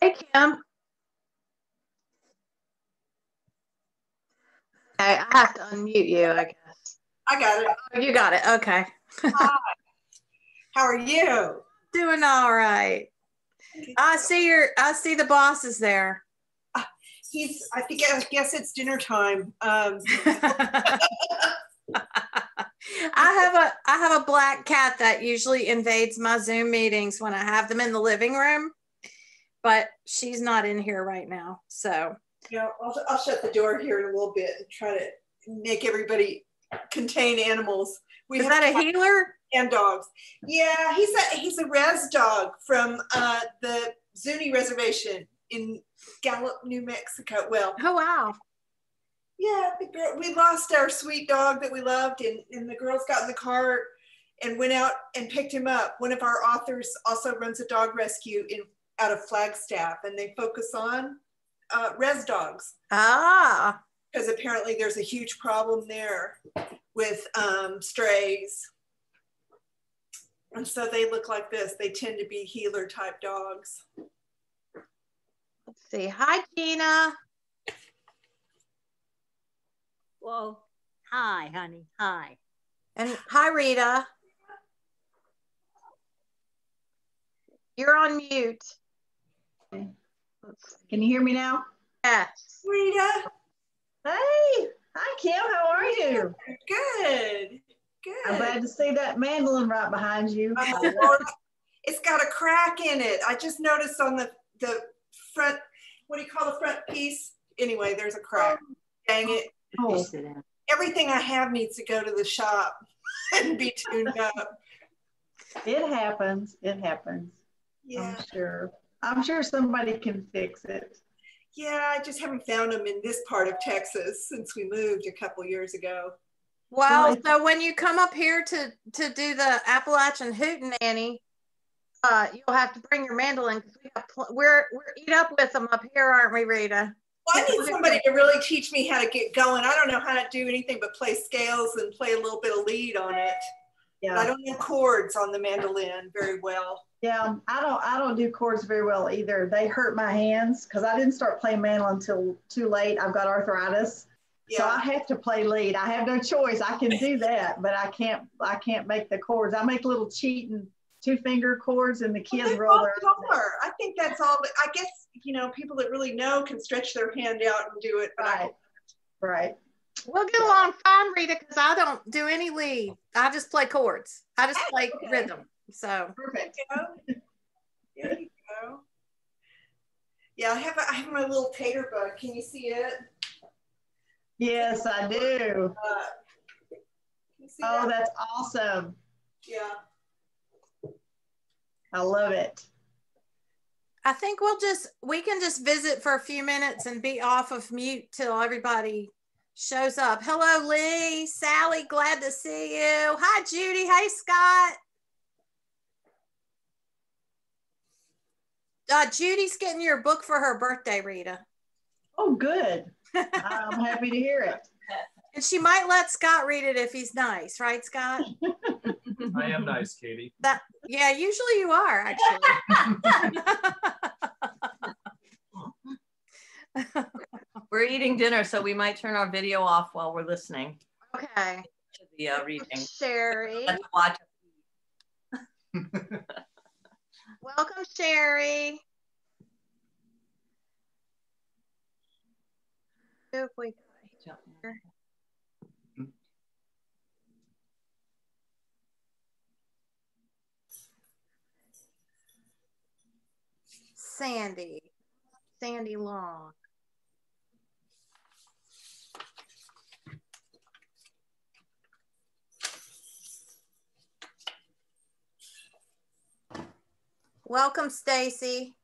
Hey, Kim. Okay, I have to unmute you, I guess. I got it. Oh, you got it. Okay. Hi. How are you? Doing all right. I see the boss is there. I guess it's dinner time. I have a black cat that usually invades my Zoom meetings when I have them in the living room, but she's not in here right now. So yeah, I'll shut the door here in a little bit and try to make everybody contain animals. Is that a healer? And dogs. Yeah, he's a res dog from the Zuni Reservation in Gallup, New Mexico. Well, oh wow. Yeah, we lost our sweet dog that we loved, and the girls got in the car and went out and picked him up. One of our authors also runs a dog rescue out of Flagstaff, and they focus on res dogs. Ah. Because apparently there's a huge problem there with strays. And so they look like this. They tend to be healer type dogs. Let's see. Hi, Gina. Well, hi, honey. Hi. And hi, Rita. You're on mute. Can you hear me now? Yes. Rita. Hey. Hi, Kim. How are you? Good. Good. I'm glad to see that mandolin right behind you. It's got a crack in it. I just noticed on the front, what do you call the front piece? Anyway, there's a crack. Dang it. Oh. Everything I have needs to go to the shop and be tuned up. It happens. It happens. Yeah. I'm sure somebody can fix it. Yeah, I just haven't found them in this part of Texas since we moved a couple years ago. Well, so when you come up here to do the Appalachian Hootenanny, you'll have to bring your mandolin because we're eat up with them up here, aren't we, Rita? Well, I need somebody to really teach me how to get going. I don't know how to do anything but play scales and play a little bit of lead on it. Yeah. But I don't know chords on the mandolin very well. Yeah, I don't do chords very well either. They hurt my hands because I didn't start playing mandolin until too late. I've got arthritis. Yeah. So I have to play lead. I have no choice. I can do that, but I can't make the chords. I make little cheating 2-finger chords and the kids roll their own. I think that's all. I guess, people that really know can stretch their hand out and do it. But right. We'll get along fine, Rita, because I don't do any lead. I just play chords. I just play rhythm. So perfect. There you go. Yeah, I have my little tater bug. Can you see it? Yes, I do. Oh, that's awesome. Yeah. I love it. I think we can just visit for a few minutes and be off of mute till everybody shows up. Hello, Lee, Sally, glad to see you. Hi, Judy. Hey, Scott. Judy's getting your book for her birthday, Rita. Oh, good. I'm happy to hear it. And she might let Scott read it if he's nice, right, Scott? I am nice, Katie. Yeah, usually you are, actually. We're eating dinner, so we might turn our video off while we're listening. Okay. To the reading. Sherry. Let's watch. Welcome, Sherry. If we got here. Sandy Long. Welcome, Stacy.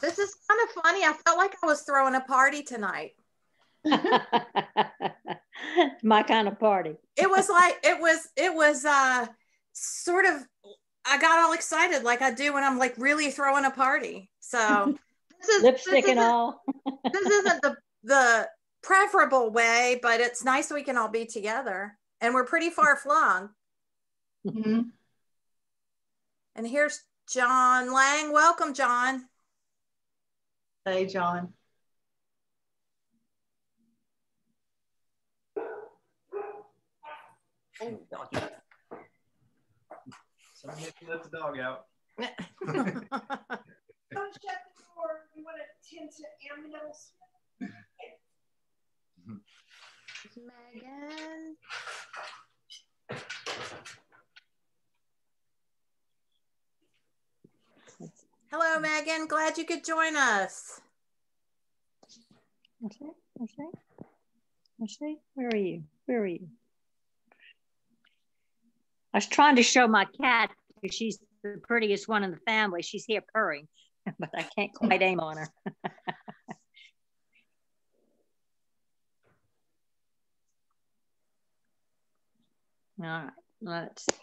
This is kind of funny. I felt like I was throwing a party tonight. My kind of party. It was sort of, I got all excited like I do when I'm like really throwing a party. So lipstick and all. This isn't the preferable way, but it's nice we can all be together, and we're pretty far flung. Mm-hmm. And here's John Lang. Welcome, John. Hey, John. Oh, doggy. Somebody let the dog out. Don't shut the door. You want to tend to animals? Megan. Hello, Megan. Glad you could join us. Where are you? Where are you? I was trying to show my cat because she's the prettiest one in the family. She's here purring, but I can't quite aim on her. All right, let's see.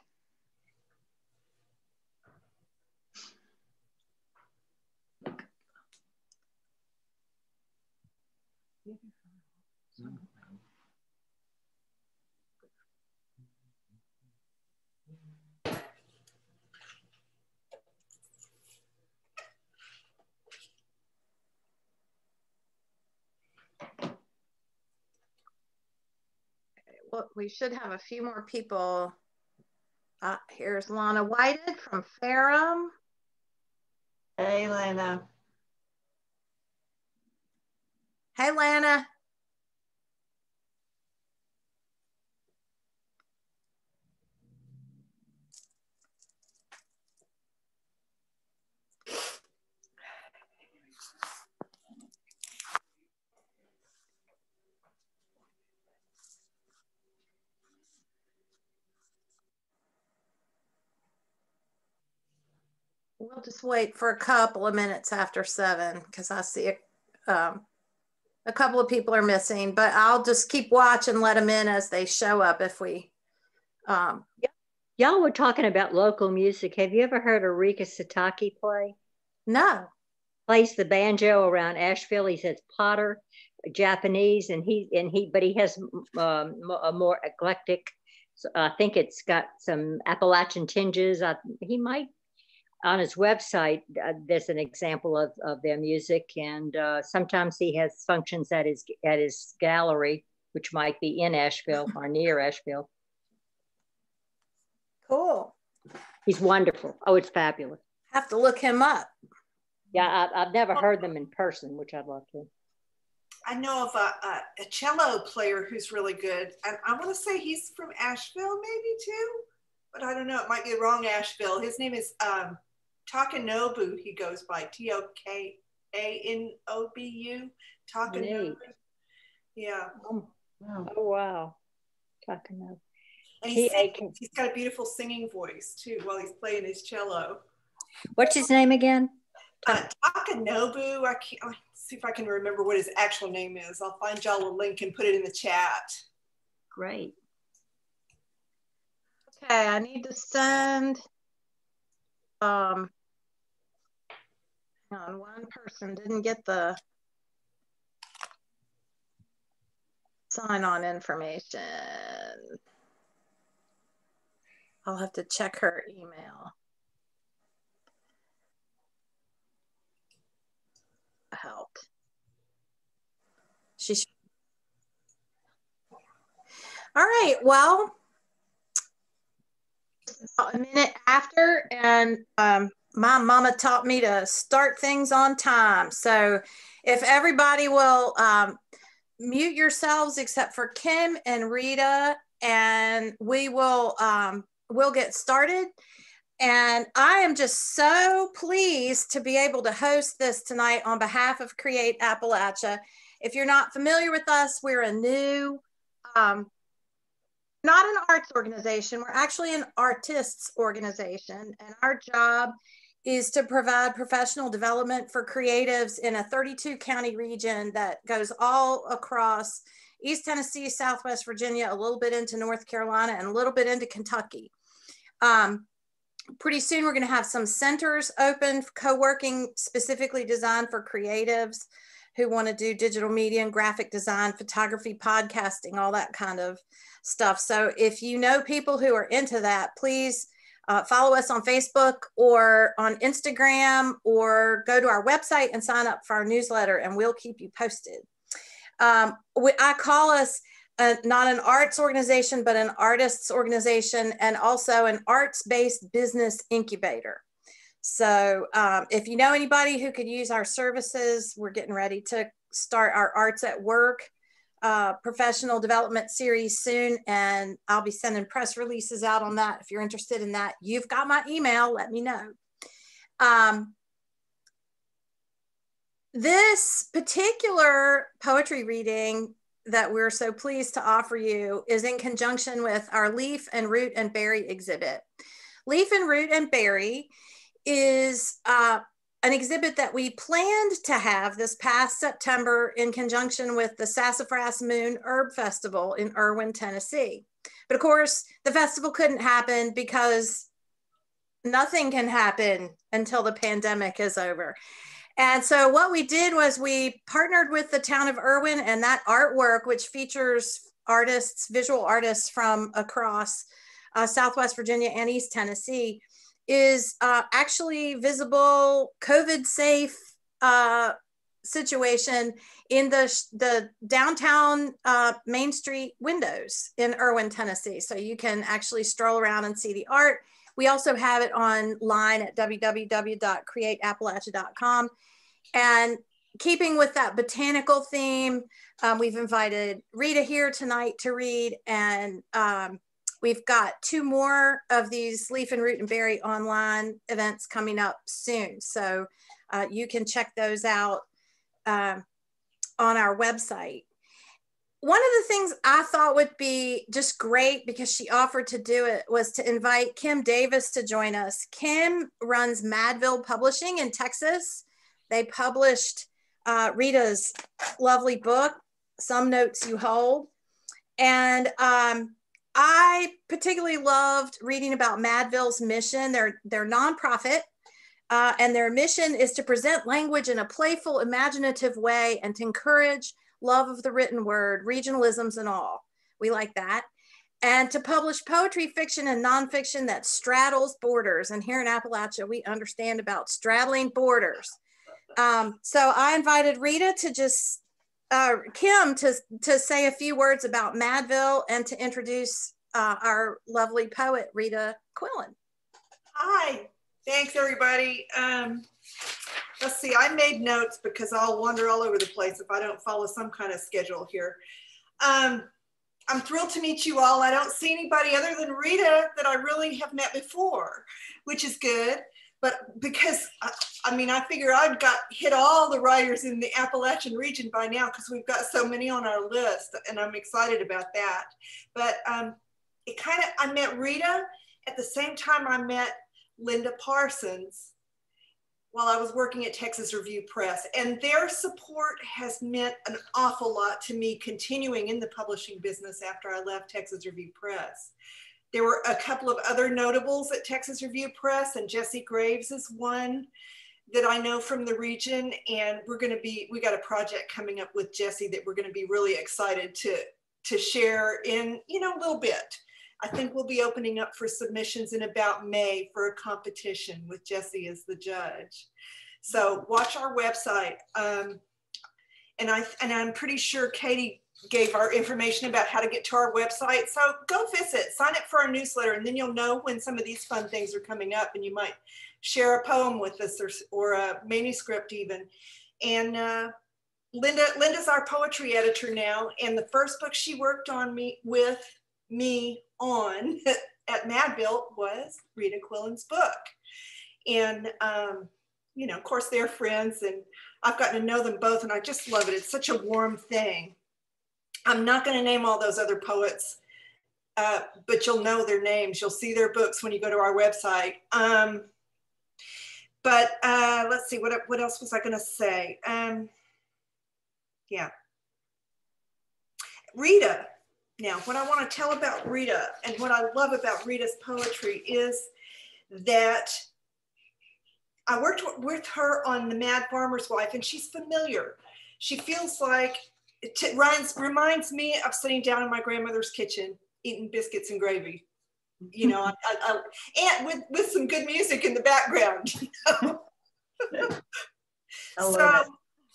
Well, we should have a few more people. Here's Lana Whited from Ferrum. Hey, Lana. Hey, Lana. We'll just wait for a couple of minutes after 7 because I see a couple of people are missing, but I'll just keep watch and let them in as they show up if we. Y'all were talking about local music. Have you ever heard of Rika Satake play? No. Plays the banjo around Asheville. He says Potter, Japanese, but he has a more eclectic. So I think it's got some Appalachian tinges. He might. On his website, there's an example of their music, and sometimes he has functions at his gallery, which might be in Asheville or near Asheville. Cool. He's wonderful. Oh, it's fabulous. Have to look him up. Yeah, I've never heard them in person, which I'd love to. I know of a cello player who's really good. And I want to say he's from Asheville maybe too, but I don't know. It might be the wrong Asheville. His name is Takanobu. He goes by Tokanobu. Takanobu. Yeah. Oh, wow. Takanobu. And he's got a beautiful singing voice too while he's playing his cello. What's his name again? Takanobu. Let's see if I can remember what his actual name is. I'll find y'all a link and put it in the chat. Great. Okay, I need to send hang on, one person didn't get the sign-on information. I'll have to check her email. Helped. She's all right. Well, about a minute after, and my mama taught me to start things on time. So if everybody will mute yourselves except for Kim and Rita, and we will we'll get started. And I am just so pleased to be able to host this tonight on behalf of Create Appalachia. If you're not familiar with us, we're a new, not an arts organization, we're actually an artists organization. And our job is to provide professional development for creatives in a 32 county region that goes all across East Tennessee, Southwest Virginia, a little bit into North Carolina, and a little bit into Kentucky. Pretty soon we're going to have some centers open, co-working specifically designed for creatives who want to do digital media and graphic design, photography, podcasting, all that kind of stuff. So if you know people who are into that, please follow us on Facebook or on Instagram, or go to our website and sign up for our newsletter, and we'll keep you posted. I call us not an arts organization, but an artists organization, and also an arts-based business incubator. So if you know anybody who could use our services, we're getting ready to start our Arts at Work professional development series soon, and I'll be sending press releases out on that. If you're interested in that, you've got my email, let me know. This particular poetry reading that we're so pleased to offer you is in conjunction with our Leaf and Root and Berry exhibit. Leaf and Root and Berry is an exhibit that we planned to have this past September in conjunction with the Sassafras Moon Herb Festival in Irwin, Tennessee. But of course, the festival couldn't happen because nothing can happen until the pandemic is over. And so what we did was we partnered with the town of Irwin, and that artwork, which features artists, visual artists from across Southwest Virginia and East Tennessee, is actually visible, COVID safe situation in the downtown Main Street windows in Irwin, Tennessee. So you can actually stroll around and see the art. We also have it online at www.createappalachia.com. And keeping with that botanical theme, we've invited Rita here tonight to read, and we've got 2 more of these Leaf and Root and Berry online events coming up soon. So you can check those out on our website. One of the things I thought would be just great, because she offered to do it, was to invite Kim Davis to join us. Kim runs Madville Publishing in Texas. They published Rita's lovely book, Some Notes You Hold. And I particularly loved reading about Madville's mission. They're nonprofit, and their mission is to present language in a playful, imaginative way and to encourage love of the written word, regionalisms and all. We like that. And to publish poetry, fiction, and nonfiction that straddles borders. And here in Appalachia, we understand about straddling borders. So I invited Rita to just, Kim to say a few words about Madville and to introduce our lovely poet, Rita Quillen. Hi, thanks everybody. Let's see, I made notes because I'll wander all over the place if I don't follow some kind of schedule here. I'm thrilled to meet you all. I don't see anybody other than Rita that I really have met before, which is good. But because, I mean, I figure I've hit all the writers in the Appalachian region by now, because we've got so many on our list, and I'm excited about that. But I met Rita at the same time I met Linda Parsons while I was working at Texas Review Press. And their support has meant an awful lot to me continuing in the publishing business after I left Texas Review Press. There were a couple of other notables at Texas Review Press, and Jesse Graves is one that I know from the region. And we got a project coming up with Jesse that we're going to be really excited to share in, a little bit. I think we'll be opening up for submissions in about May for a competition with Jesse as the judge. So watch our website. And I'm pretty sure Katie gave our information about how to get to our website. So go visit, sign up for our newsletter, and then you'll know when some of these fun things are coming up, and you might share a poem with us or a manuscript even. And Linda's our poetry editor now. And the first book she worked on with me on at Madville was Rita Quillen's book. And, of course they're friends, and I've gotten to know them both, and I just love it. It's such a warm thing. I'm not going to name all those other poets, but you'll know their names. You'll see their books when you go to our website. But let's see, what else was I going to say? Yeah. Rita. Now, what I want to tell about Rita and what I love about Rita's poetry is that I worked with her on The Mad Farmer's Wife, and she's familiar She feels like, reminds me of sitting down in my grandmother's kitchen, eating biscuits and gravy. You know, and with some good music in the background. You know? I love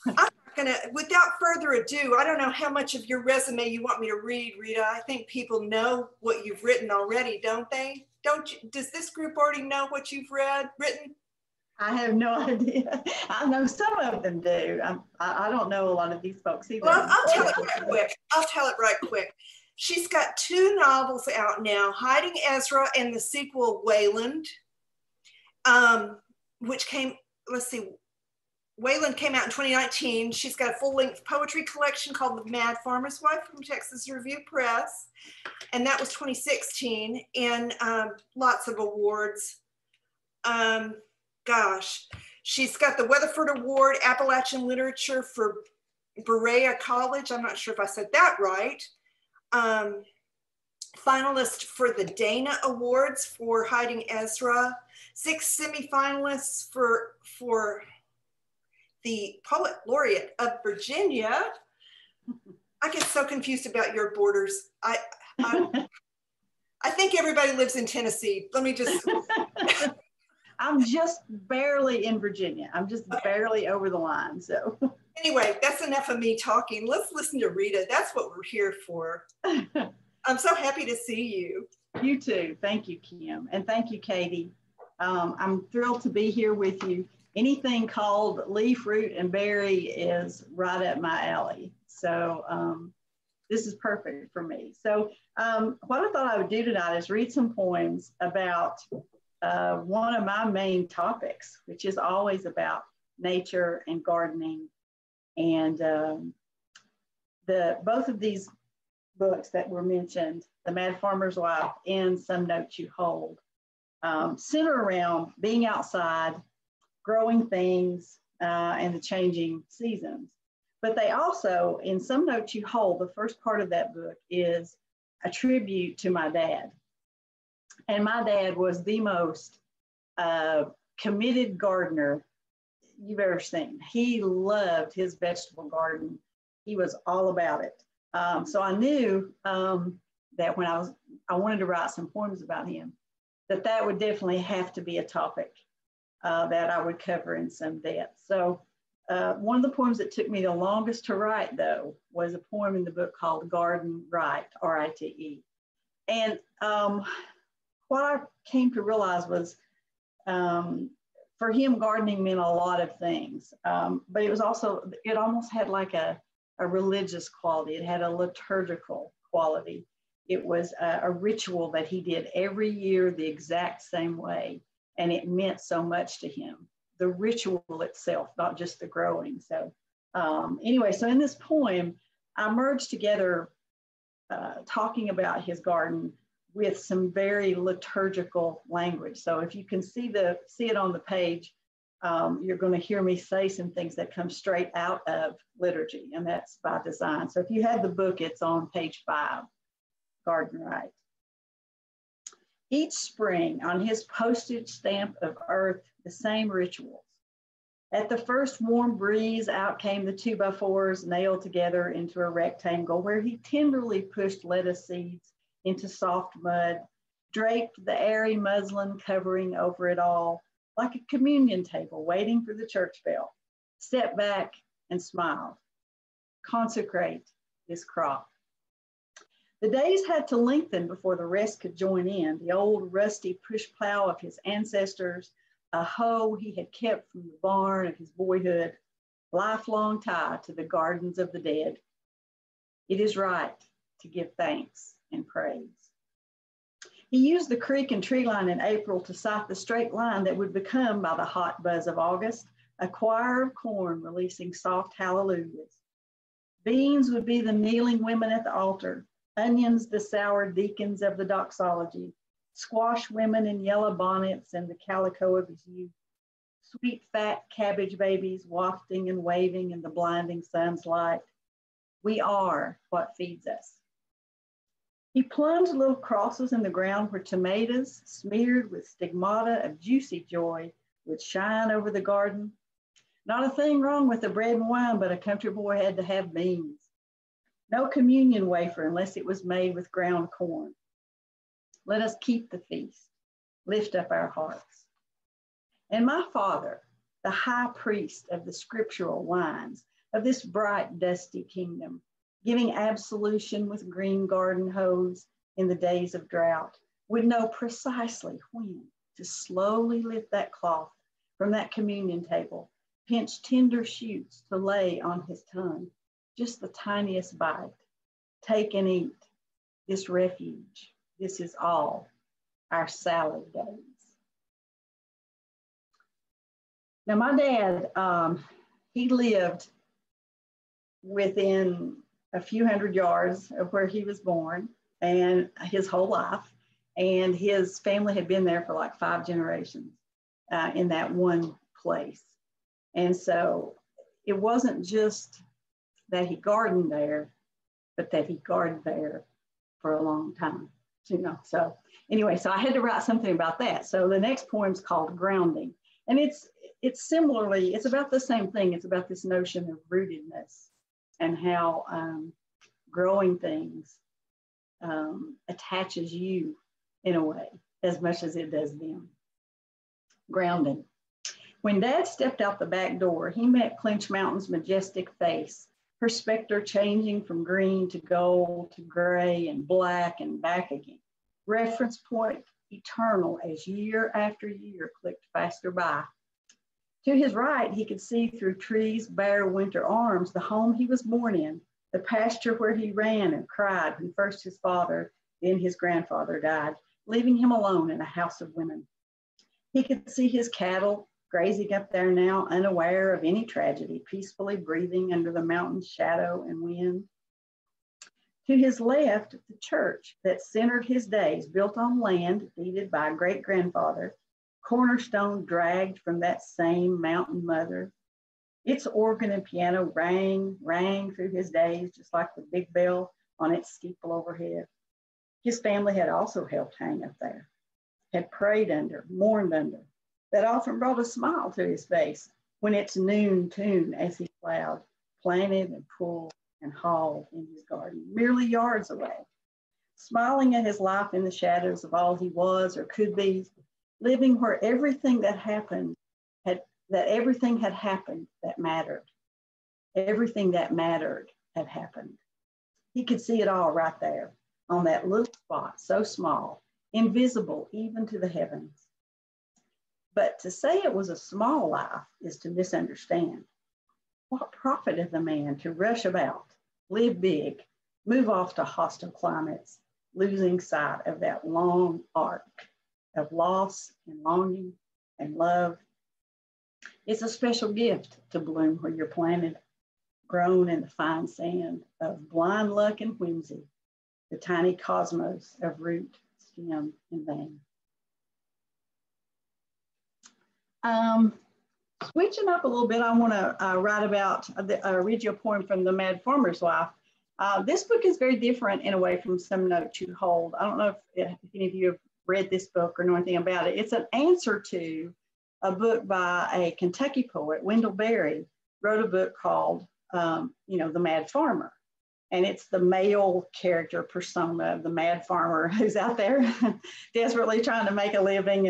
it. I'm gonna, without further ado, I don't know how much of your resume you want me to read, Rita. I think people know what you've written already, don't they? Don't you? Does this group already know what you've written? I have no idea. I know some of them do. I don't know a lot of these folks either. Well, I'll tell it right quick. I'll tell it right quick. She's got 2 novels out now, Hiding Ezra and the sequel, Wayland, which came, let's see, Wayland came out in 2019. She's got a full-length poetry collection called The Mad Farmer's Wife from Texas Review Press, and that was 2016, and lots of awards. Gosh, she's got the Weatherford Award, Appalachian Literature for Berea College. I'm not sure if I said that right. Finalist for the Dana Awards for Hiding Ezra. 6 semifinalists for the Poet Laureate of Virginia. I get so confused about your borders. I think everybody lives in Tennessee. Let me just. I'm just barely in Virginia. I'm just barely over the line. So anyway, that's enough of me talking. Let's listen to Rita. That's what we're here for. I'm so happy to see you. You too. Thank you, Kim. And thank you, Katie. I'm thrilled to be here with you. Anything called leaf, root, and berry is right up my alley. So this is perfect for me. So what I thought I would do tonight is read some poems about one of my main topics, which is always about nature and gardening. And both of these books that were mentioned, The Mad Farmer's Wife and Some Notes You Hold, center around being outside, growing things, and the changing seasons. But they also, in Some Notes You Hold, the first part of that book is a tribute to my dad. And my dad was the most committed gardener you've ever seen. He loved his vegetable garden. He was all about it. So I knew that when I wanted to write some poems about him, that would definitely have to be a topic that I would cover in some depth. So one of the poems that took me the longest to write, though, was a poem in the book called Garden Rite, R-I-T-E. And what I came to realize was for him, gardening meant a lot of things, but it almost had like a religious quality. It had a liturgical quality. It was a ritual that he did every year the exact same way, and it meant so much to him. The ritual itself, not just the growing. So anyway, so in this poem, I merged together talking about his garden with some very liturgical language. So if you can see it on the page, you're going to hear me say some things that come straight out of liturgy, and that's by design. So if you have the book, it's on page 5, Garden Rite. Each spring, on his postage stamp of earth, the same rituals. At the first warm breeze, out came the 2x4s nailed together into a rectangle where he tenderly pushed lettuce seeds into soft mud, draped the airy muslin covering over it all, like a communion table waiting for the church bell, stepped back and smiled. Consecrate this crop. The days had to lengthen before the rest could join in. The old rusty push plow of his ancestors, a hoe he had kept from the barn of his boyhood, lifelong tie to the gardens of the dead. It is right to give thanks and praise. He used the creek and tree line in April to cite the straight line that would become, by the hot buzz of August, a choir of corn releasing soft hallelujahs. Beans would be the kneeling women at the altar, onions the sour deacons of the doxology, squash women in yellow bonnets and the calico of his youth, sweet fat cabbage babies wafting and waving in the blinding sun's light. We are what feeds us. He plunged little crosses in the ground where tomatoes, smeared with stigmata of juicy joy, would shine over the garden. Not a thing wrong with the bread and wine, but a country boy had to have beans. No communion wafer unless it was made with ground corn. Let us keep the feast, lift up our hearts. And my father, the high priest of the scriptural lines of this bright, dusty kingdom, giving absolution with green garden hose in the days of drought, would know precisely when to slowly lift that cloth from that communion table, pinch tender shoots to lay on his tongue, just the tiniest bite. Take and eat this refuge. This is all our salad days. Now, my dad, he lived within a few hundred yards of where he was born and his whole life. And his family had been there for like 5 generations in that one place. And so it wasn't just that he gardened there, but that he gardened there for a long time, you know. So anyway, so I had to write something about that. So the next poem is called Grounding. And it's similarly, it's about the same thing. It's about this notion of rootedness and how growing things attaches you in a way as much as it does them. Grounding. When Dad stepped out the back door, he met Clinch Mountain's majestic face, her specter changing from green to gold to gray and black and back again. Reference point eternal as year after year clicked faster by. To his right, he could see through trees' bare winter arms the home he was born in, the pasture where he ran and cried when first his father, then his grandfather died, leaving him alone in a house of women. He could see his cattle grazing up there now, unaware of any tragedy, peacefully breathing under the mountain's shadow and wind. To his left, the church that centered his days, built on land deeded by a great-grandfather, cornerstone dragged from that same mountain mother. Its organ and piano rang through his days, just like the big bell on its steeple overhead. His family had also helped hang up there, had prayed under, mourned under. That often brought a smile to his face when its noon tune as he plowed, planted and pulled and hauled in his garden, merely yards away, smiling at his life in the shadows of all he was or could be, living where everything that happened everything had happened that mattered. Everything that mattered had happened. He could see it all right there on that little spot, so small, invisible even to the heavens. But to say it was a small life is to misunderstand. What profited the man to rush about, live big, move off to hostile climates, losing sight of that long arc of loss and longing and love? It's a special gift to bloom where you're planted, grown in the fine sand of blind luck and whimsy, the tiny cosmos of root, stem, and vein. Switching up a little bit, I want to read you a poem from The Mad Farmer's Wife. This book is very different in a way from some notes you hold. I don't know if any of you have read this book or know anything about it. It's an answer to a book by a Kentucky poet, Wendell Berry, wrote a book called, The Mad Farmer. And it's the male character persona of the mad farmer who's out there desperately trying to make a living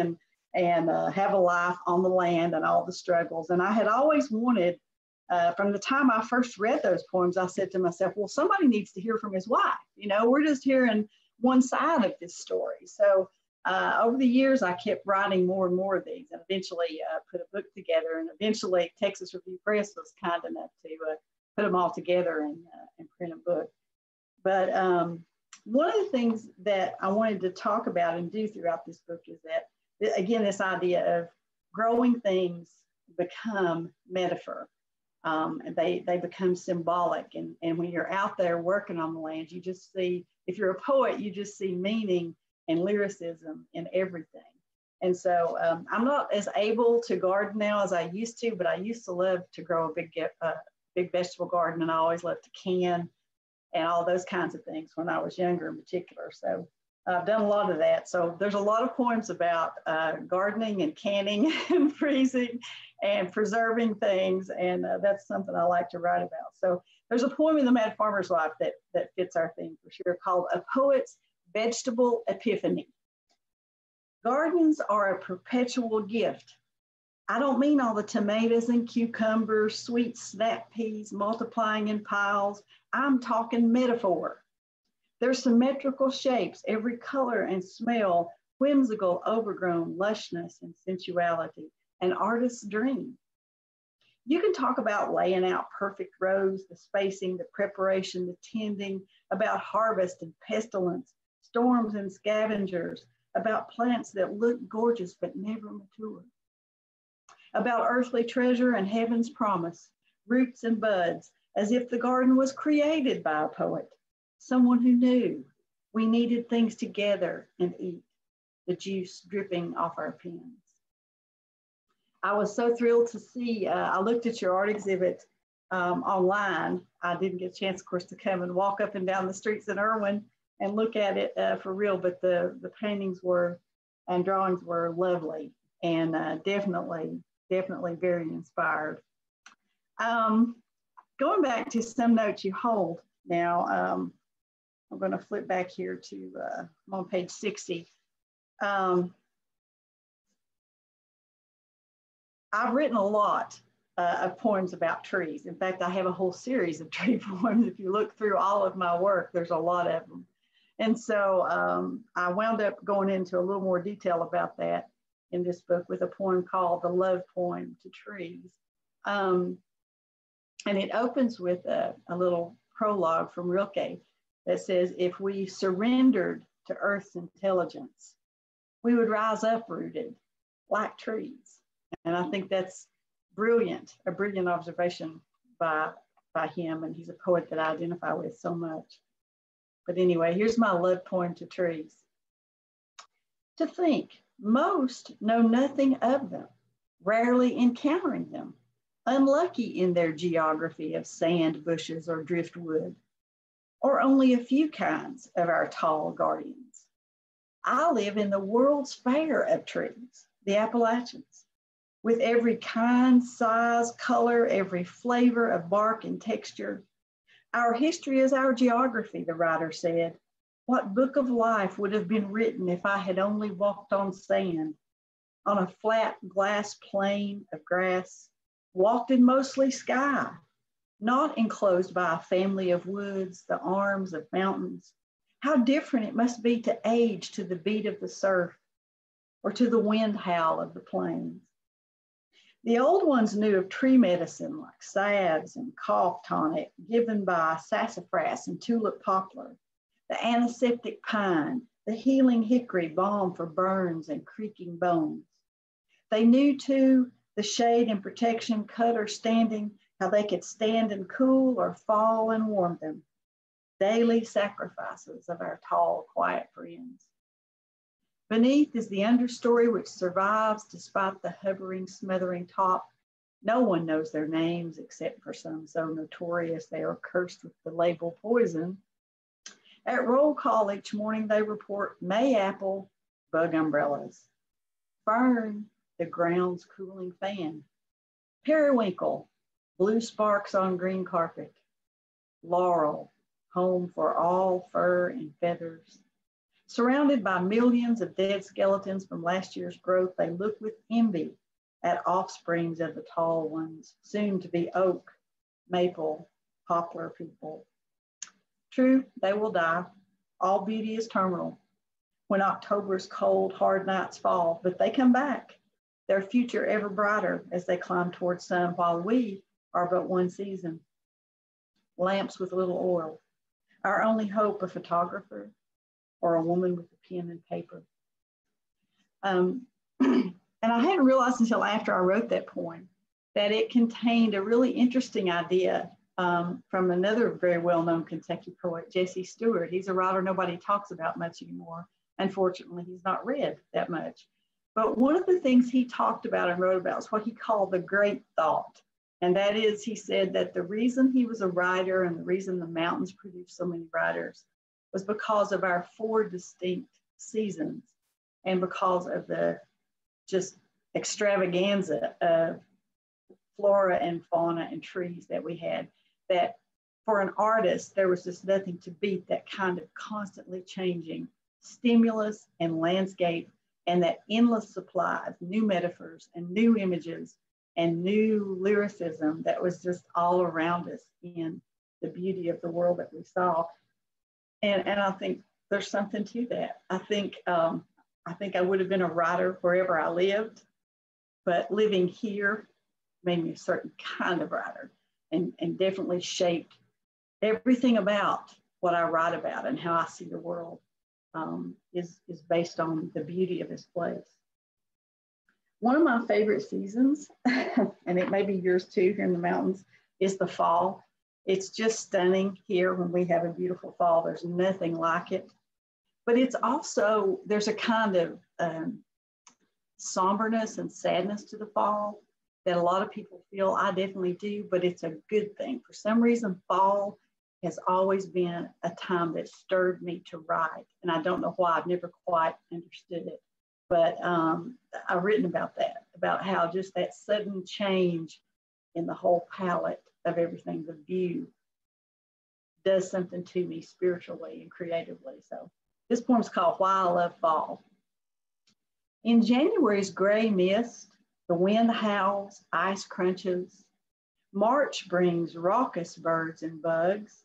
and have a life on the land and all the struggles. And I had always wanted, from the time I first read those poems, I said to myself, well, somebody needs to hear from his wife. You know, we're just hearing one side of this story. So over the years, I kept writing more and more of these and eventually put a book together. And eventually Texas Review Press was kind enough to put them all together and print a book. But one of the things that I wanted to talk about and do throughout this book is that, again, this idea of growing things become metaphor. They become symbolic. And when you're out there working on the land, you just see, if you're a poet, you just see meaning and lyricism in everything. And so I'm not as able to garden now as I used to, but I used to love to grow a big vegetable garden, and I always loved to can and all those kinds of things when I was younger in particular. So I've done a lot of that. So there's a lot of poems about gardening and canning and freezing and preserving things. And that's something I like to write about. So there's a poem in The Mad Farmer's Wife that fits our theme for sure, called A Poet's Vegetable Epiphany. Gardens are a perpetual gift. I don't mean all the tomatoes and cucumbers, sweet snap peas multiplying in piles. I'm talking metaphor. Their symmetrical shapes, every color and smell, whimsical, overgrown lushness and sensuality, an artist's dream. You can talk about laying out perfect rows, the spacing, the preparation, the tending, about harvest and pestilence, storms and scavengers, about plants that look gorgeous but never mature, about earthly treasure and heaven's promise, roots and buds, as if the garden was created by a poet, someone who knew we needed things together and eat, the juice dripping off our pens. I was so thrilled to see, I looked at your art exhibit online. I didn't get a chance, of course, to come and walk up and down the streets in Irwin and look at it for real, but the paintings were and drawings were lovely and definitely very inspired. Going back to some notes you hold now, I'm going to flip back here to, I'm on page 60. I've written a lot of poems about trees. In fact, I have a whole series of tree poems. If you look through all of my work, there's a lot of them. And so I wound up going into a little more detail about that in this book with a poem called The Love Poem to Trees. And it opens with a little prologue from Rilke that says, if we surrendered to Earth's intelligence, we would rise uprooted like trees. And I think that's brilliant, a brilliant observation by him. And he's a poet that I identify with so much. But anyway, here's my love poem to trees. To think, most know nothing of them, rarely encountering them, unlucky in their geography of sand, bushes, or driftwood, or only a few kinds of our tall guardians. I live in the World's Fair of trees, the Appalachians, with every kind, size, color, every flavor of bark and texture. Our history is our geography, the writer said. What book of life would have been written if I had only walked on sand, on a flat glass plain of grass, walked in mostly sky, not enclosed by a family of woods, the arms of mountains? How different it must be to age to the beat of the surf or to the wind howl of the plains. The old ones knew of tree medicine like salves and cough tonic given by sassafras and tulip poplar, the antiseptic pine, the healing hickory balm for burns and creaking bones. They knew too the shade and protection cut or standing, how they could stand and cool or fall and warm them. Daily sacrifices of our tall, quiet friends. Beneath is the understory which survives despite the hovering, smothering top. No one knows their names except for some so notorious they are cursed with the label poison. At roll call each morning they report Mayapple, bug umbrellas. Fern, the ground's cooling fan. Periwinkle, blue sparks on green carpet. Laurel, home for all fur and feathers. Surrounded by millions of dead skeletons from last year's growth, they look with envy at offsprings of the tall ones, soon to be oak, maple, poplar people. True, they will die. All beauty is terminal when October's cold, hard nights fall, but they come back, their future ever brighter as they climb towards sun, while we are but one season. Lamps with little oil, our only hope, a photographer or a woman with a pen and paper. And I hadn't realized until after I wrote that poem that it contained a really interesting idea from another very well-known Kentucky poet, Jesse Stewart. He's a writer nobody talks about much anymore. Unfortunately, he's not read that much. But one of the things he talked about and wrote about is what he called the great thought. And that is, he said that the reason he was a writer and the reason the mountains produced so many writers was because of our 4 distinct seasons and because of the just extravaganza of flora and fauna and trees that we had, that for an artist, there was just nothing to beat that kind of constantly changing stimulus and landscape, and that endless supply of new metaphors and new images and new lyricism that was just all around us in the beauty of the world that we saw. And I think there's something to that. I think I would have been a writer wherever I lived, but living here made me a certain kind of writer, and definitely shaped everything about what I write about, and how I see the world is based on the beauty of this place. One of my favorite seasons, and it may be yours too here in the mountains, is the fall. It's just stunning here when we have a beautiful fall. There's nothing like it. But it's also, there's a kind of somberness and sadness to the fall that a lot of people feel. I definitely do, but it's a good thing. For some reason, fall has always been a time that stirred me to write. And I don't know why, I've never quite understood it. But I've written about that, about how just that sudden change in the whole palette of everything, the view, does something to me spiritually and creatively. So this poem's called Why I Love Fall. In January's gray mist, the wind howls, ice crunches. March brings raucous birds and bugs.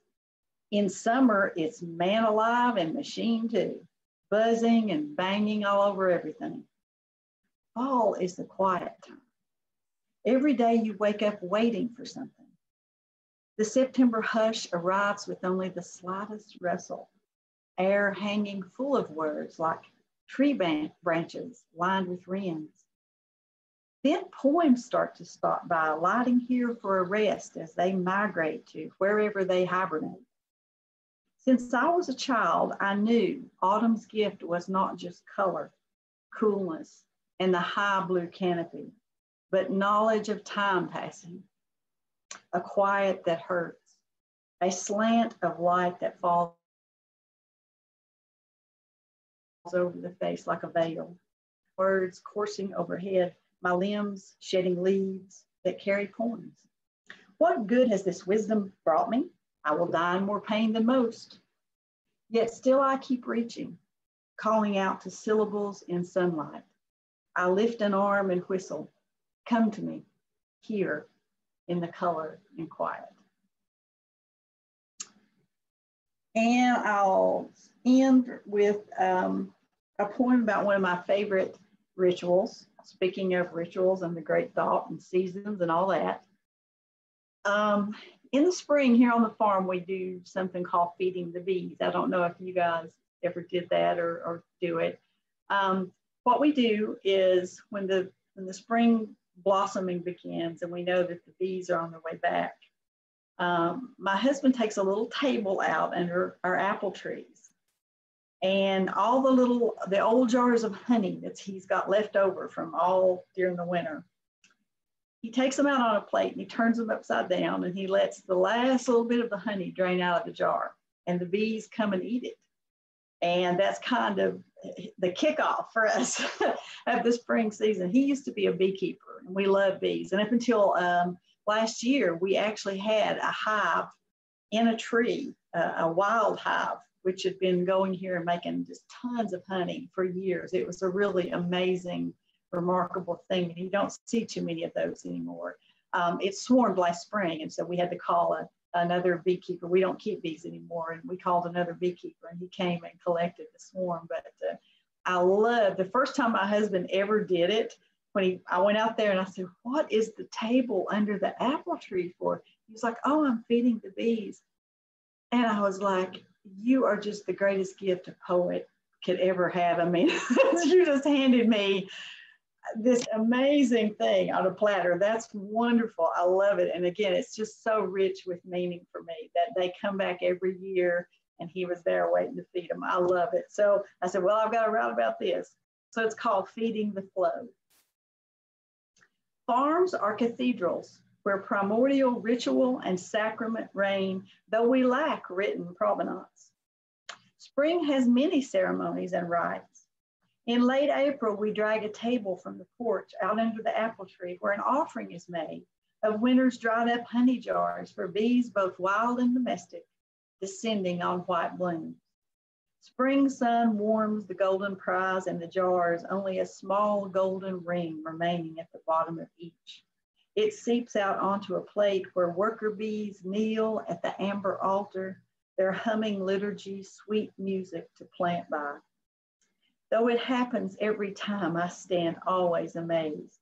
In summer, it's man alive and machine too, buzzing and banging all over everything. Fall is the quiet time. Every day you wake up waiting for something. The September hush arrives with only the slightest rustle, air hanging full of words like tree branches lined with wrens. Then poems start to stop by, alighting here for a rest as they migrate to wherever they hibernate. Since I was a child, I knew autumn's gift was not just color, coolness, and the high blue canopy, but knowledge of time passing, a quiet that hurts, a slant of light that falls over the face like a veil, words coursing overhead, my limbs shedding leaves that carry poems. What good has this wisdom brought me? I will die in more pain than most. Yet still I keep reaching, calling out to syllables in sunlight. I lift an arm and whistle, come to me, here in the color and quiet. And I'll end with a poem about one of my favorite rituals. Speaking of rituals and the great thought and seasons and all that. In the spring here on the farm, we do something called feeding the bees. I don't know if you guys ever did that or do it. What we do is when the spring blossoming begins and we know that the bees are on their way back, my husband takes a little table out under our apple trees, and all the old jars of honey that he's got left over from all during the winter, he takes them out on a plate and he turns them upside down and he lets the last little bit of the honey drain out of the jar, and the bees come and eat it. And that's kind of the kickoff for us of the spring season. He used to be a beekeeper and we love bees. And up until last year, we actually had a hive in a tree, a wild hive, which had been going here and making just tons of honey for years. It was a really amazing, remarkable thing. And you don't see too many of those anymore. It swarmed last spring. And so we had to call another beekeeper. We don't keep bees anymore. And we called another beekeeper and he came and collected the swarm. But I love, the first time my husband ever did it, I went out there and I said, what is the table under the apple tree for? He was like, oh, I'm feeding the bees. And I was like, you are just the greatest gift a poet could ever have. I mean, you just handed me this amazing thing on a platter. That's wonderful. I love it. And again, it's just so rich with meaning for me that they come back every year and he was there waiting to feed them. I love it. So I said, well, I've got to write about this. So it's called Feeding the Flow. Farms are cathedrals where primordial ritual and sacrament reign, though we lack written provenance. Spring has many ceremonies and rites. In late April, we drag a table from the porch out under the apple tree where an offering is made of winter's dried up honey jars for bees both wild and domestic, descending on white blooms. Spring sun warms the golden prize in the jars, only a small golden ring remaining at the bottom of each. It seeps out onto a plate where worker bees kneel at the amber altar, their humming liturgy, sweet music to plant by. Though it happens every time, I stand always amazed.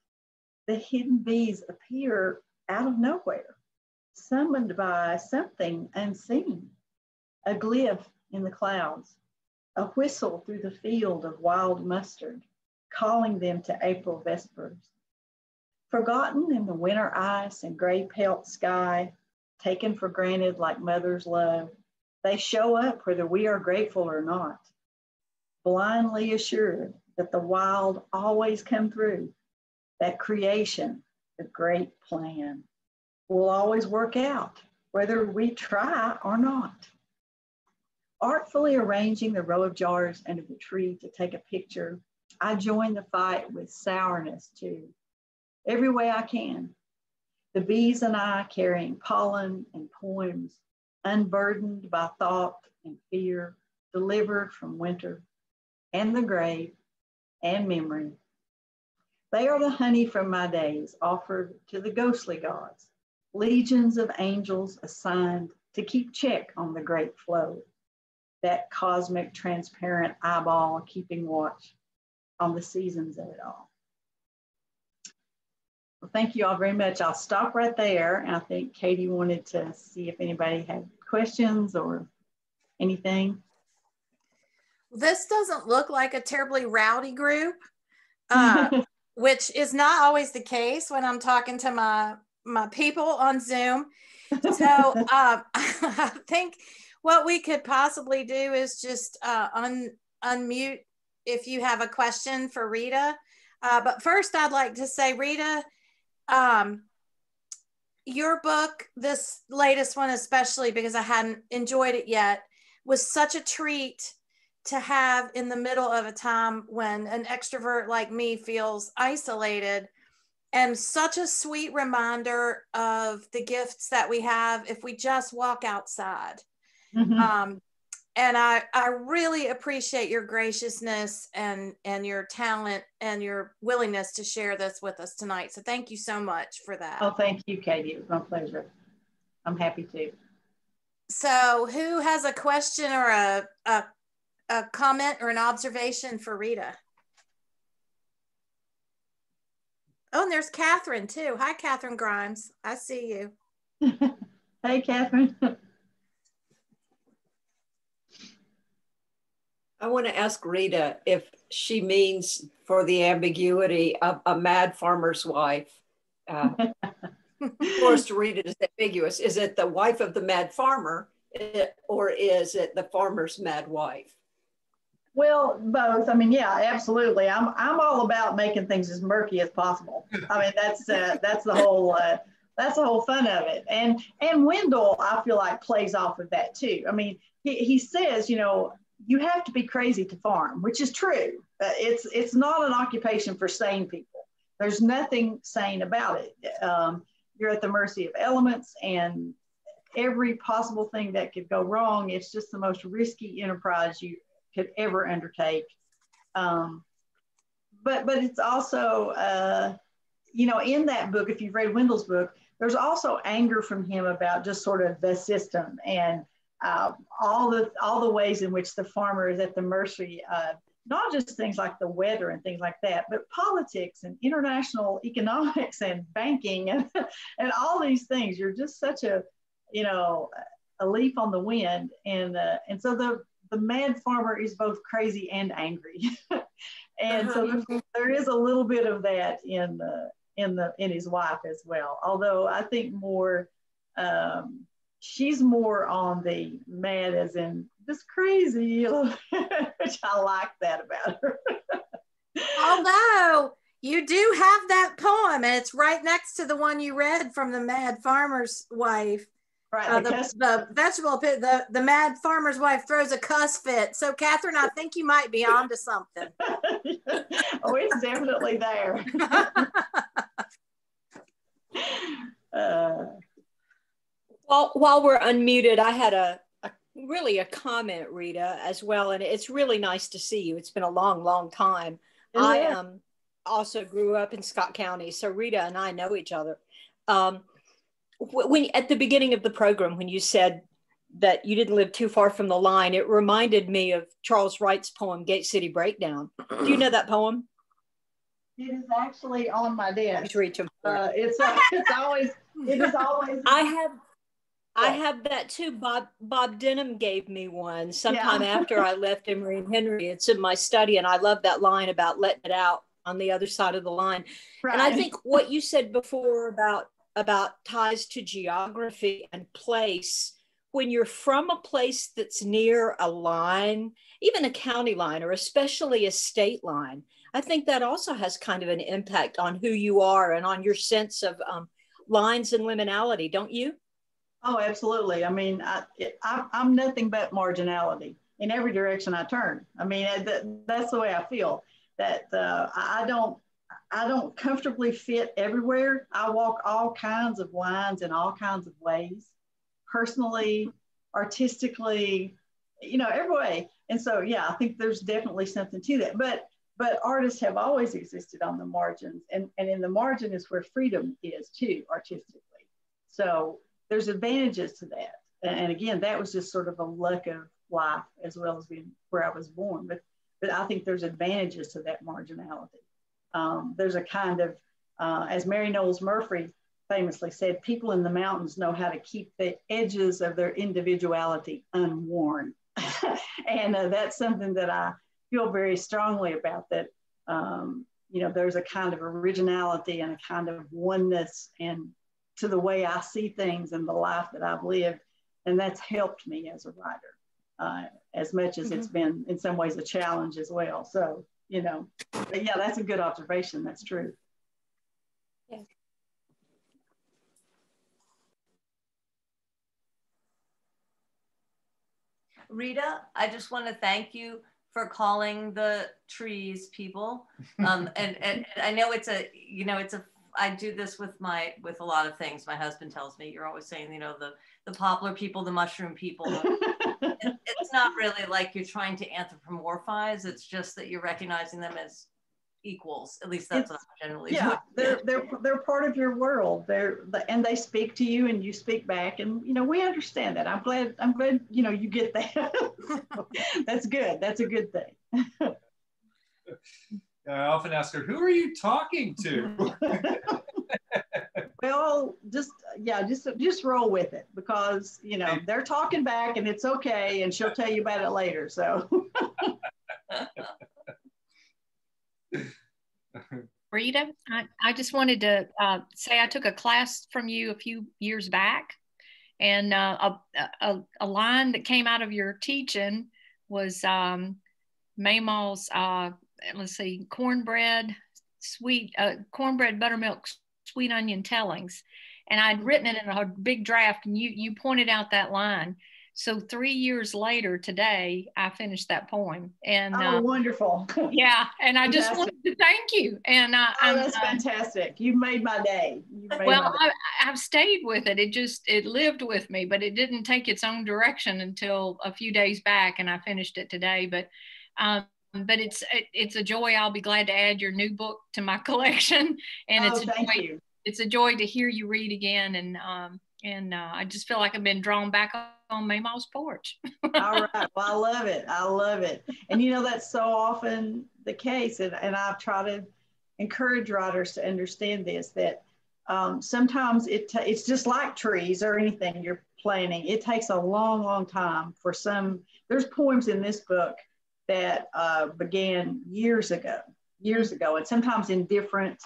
The hidden bees appear out of nowhere, summoned by something unseen, a glyph in the clouds, a whistle through the field of wild mustard, calling them to April vespers. Forgotten in the winter ice and gray pelt sky, taken for granted like mother's love, they show up whether we are grateful or not, blindly assured that the wild always come through, that creation, the great plan, will always work out, whether we try or not. Artfully arranging the row of jars under the tree to take a picture, I join the fight with sourness too, every way I can. The bees and I carrying pollen and poems, unburdened by thought and fear, delivered from winter and the grave and memory. They are the honey from my days offered to the ghostly gods, legions of angels assigned to keep check on the great flow, that cosmic transparent eyeball keeping watch on the seasons of it all. Well, thank you all very much. I'll stop right there. And I think Katie wanted to see if anybody had questions or anything. This doesn't look like a terribly rowdy group, which is not always the case when I'm talking to my people on Zoom. So I think what we could possibly do is just unmute if you have a question for Rita. But first, I'd like to say, Rita, your book, this latest one especially, because I hadn't enjoyed it yet, was such a treat to have in the middle of a time when an extrovert like me feels isolated, and such a sweet reminder of the gifts that we have if we just walk outside. Mm-hmm. And I really appreciate your graciousness and your talent and your willingness to share this with us tonight. So thank you so much for that. Oh, thank you, Katie. It was my pleasure. I'm happy to. So who has a question or a comment or an observation for Rita? Oh, and there's Catherine too. Hi, Catherine Grimes. I see you. Hey, Catherine. I want to ask Rita if she means for the ambiguity of a mad farmer's wife. Of course, to read it is ambiguous. Is it the wife of the mad farmer, or is it the farmer's mad wife? Well, both. I mean, yeah, absolutely. I'm all about making things as murky as possible. I mean, that's the whole fun of it. And Wendell, I feel like, plays off of that too. I mean, he says, you know, you have to be crazy to farm, which is true. It's not an occupation for sane people. There's nothing sane about it. You're at the mercy of elements and every possible thing that could go wrong. It's just the most risky enterprise you could ever undertake. But it's also, you know, in that book, if you've read Wendell's book, there's also anger from him about just sort of the system and all the ways in which the farmer is at the mercy of not just things like the weather and things like that, but politics and international economics and banking and all these things. You're just such a, you know, a leaf on the wind. And so the mad farmer is both crazy and angry. And so there is a little bit of that in his wife as well. Although I think more, she's more on the mad as in just crazy, you know, which I like that about her. Although you do have that poem, and it's right next to the one you read from the Mad Farmer's Wife. Right, the vegetable pit, the Mad Farmer's Wife throws a cuss fit. So, Catherine, I think you might be onto something. Oh, it's definitely there. Well, while we're unmuted, I had really a comment, Rita, as well. And it's really nice to see you. It's been a long, long time. I also grew up in Scott County. So Rita and I know each other. When at the beginning of the program, when you said that you didn't live too far from the line, it reminded me of Charles Wright's poem, Gate City Breakdown. Do you know that poem? It is actually on my desk. Please reach him. It is always. I have that too. Bob Denham gave me one sometime after I left Emory and Henry. It's in my study, and I love that line about letting it out on the other side of the line. Right. And I think what you said before about ties to geography and place, when you're from a place that's near a line, even a county line or especially a state line, I think that also has kind of an impact on who you are and on your sense of lines and liminality, don't you? Oh, absolutely. I mean, I'm nothing but marginality in every direction I turn. I mean, that's the way I feel, that I don't comfortably fit everywhere. I walk all kinds of lines in all kinds of ways, personally, artistically, every way. And so, yeah, I think there's definitely something to that. But artists have always existed on the margins, and in the margin is where freedom is too, artistically. So there's advantages to that. And again, that was just sort of a luck of life as well as being where I was born. But I think there's advantages to that marginality. There's a kind of, as Mary Knowles Murphy famously said, people in the mountains know how to keep the edges of their individuality unworn. And that's something that I feel very strongly about, that, there's a kind of originality and a kind of oneness and to the way I see things and the life that I've lived. And that's helped me as a writer, as much as it's been in some ways a challenge as well. So, but yeah, that's a good observation. That's true. Yeah. Rita, I just want to thank you for calling the trees people. And I know I do this with a lot of things. My husband tells me, you're always saying, the poplar people, the mushroom people. It's not really like you're trying to anthropomorphize. It's just that you're recognizing them as equals. At least that's what I generally do. They're part of your world. And they speak to you and you speak back, and we understand that. I'm glad you get that. That's good. That's a good thing. I often ask her, who are you talking to? Well, just roll with it, because they're talking back and it's okay, and she'll tell you about it later. So Rita, I just wanted to say I took a class from you a few years back, and a line that came out of your teaching was Maymaw's cornbread buttermilk sweet onion tellings, and I'd written it in a big draft, and you pointed out that line. So 3 years later today, I finished that poem. And wonderful. Yeah, and I just wanted to thank you. And that's fantastic. You made my day. I've stayed with it. It lived with me, but it didn't take its own direction until a few days back, and I finished it today. But it's a joy. I'll be glad to add your new book to my collection, and it's a joy to hear you read again. And I just feel like I've been drawn back on Maymaw's porch. All right. Well, I love it. I love it. And that's so often the case. And I've tried to encourage writers to understand this, that sometimes it's just like trees or anything you're planting. It takes a long, long time for some. There's poems in this book that began years ago, and sometimes in different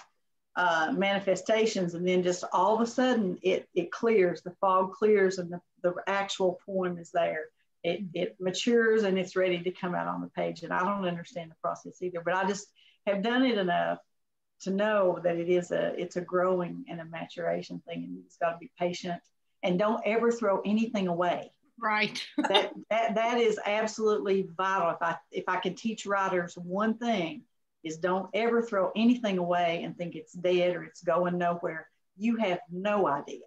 manifestations, and then just all of a sudden it clears, the fog clears, and the actual poem is there. It matures and it's ready to come out on the page. And I don't understand the process either, but I just have done it enough to know that it's a growing and a maturation thing, and you just got to be patient and don't ever throw anything away. Right. that is absolutely vital. If I can teach writers one thing, is don't ever throw anything away and think it's dead or it's going nowhere. you have no idea.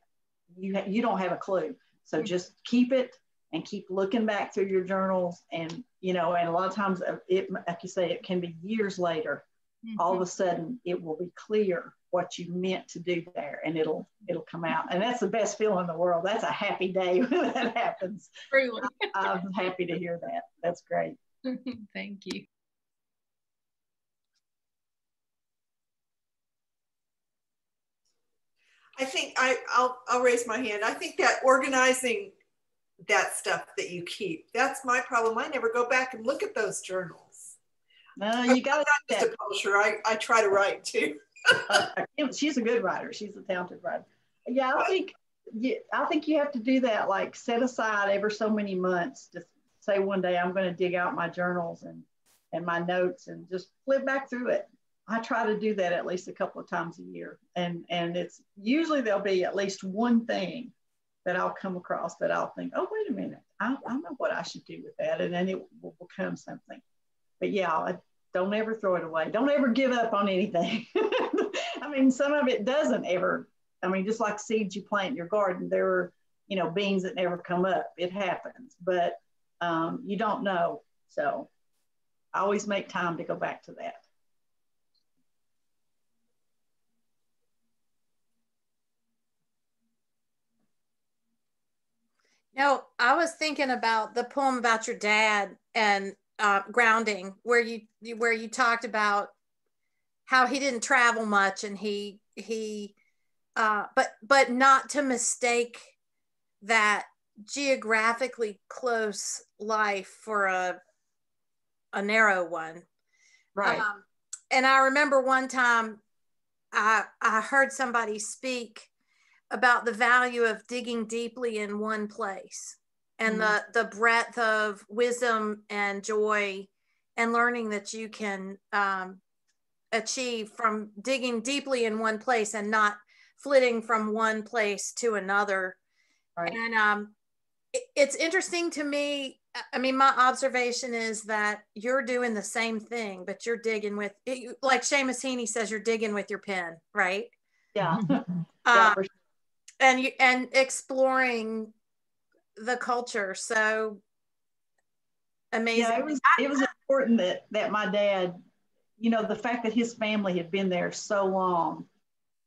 You don't have a clue. So just keep it and keep looking back through your journals. And, and a lot of times like you say, it can be years later. All of a sudden it will be clear what you meant to do there, and it'll come out. And that's the best feeling in the world. That's a happy day when that happens. Truly. I'm happy to hear that. That's great. Thank you. I think I'll raise my hand. I think that organizing that stuff that you keep, that's my problem. I never go back and look at those journals. No, you got to. I'm not just a publisher. I try to write too. She's a good writer. She's a talented writer. Yeah, I think you have to do that. Like set aside ever so many months. Just say one day I'm going to dig out my journals and my notes and just flip back through it. I try to do that at least a couple of times a year, and it's usually there'll be at least one thing that I'll come across that I'll think, oh wait a minute, I know what I should do with that, and then it will become something. But yeah, don't ever throw it away. Don't ever give up on anything. I mean, some of it doesn't ever. I mean, just like seeds you plant in your garden, there are, beans that never come up. It happens, but you don't know. So I always make time to go back to that. No, I was thinking about the poem about your dad and grounding, where you talked about how he didn't travel much, and but not to mistake that geographically close life for a narrow one. Right. And I remember one time I heard somebody speak about the value of digging deeply in one place, and the breadth of wisdom and joy and learning that you can achieve from digging deeply in one place and not flitting from one place to another. Right. And it's interesting to me. I mean, my observation is that you're doing the same thing, but you're digging with, like Seamus Heaney says, you're digging with your pen, right? Yeah. Yeah, for sure. And exploring the culture. So amazing. Yeah, it was important that my dad, the fact that his family had been there so long,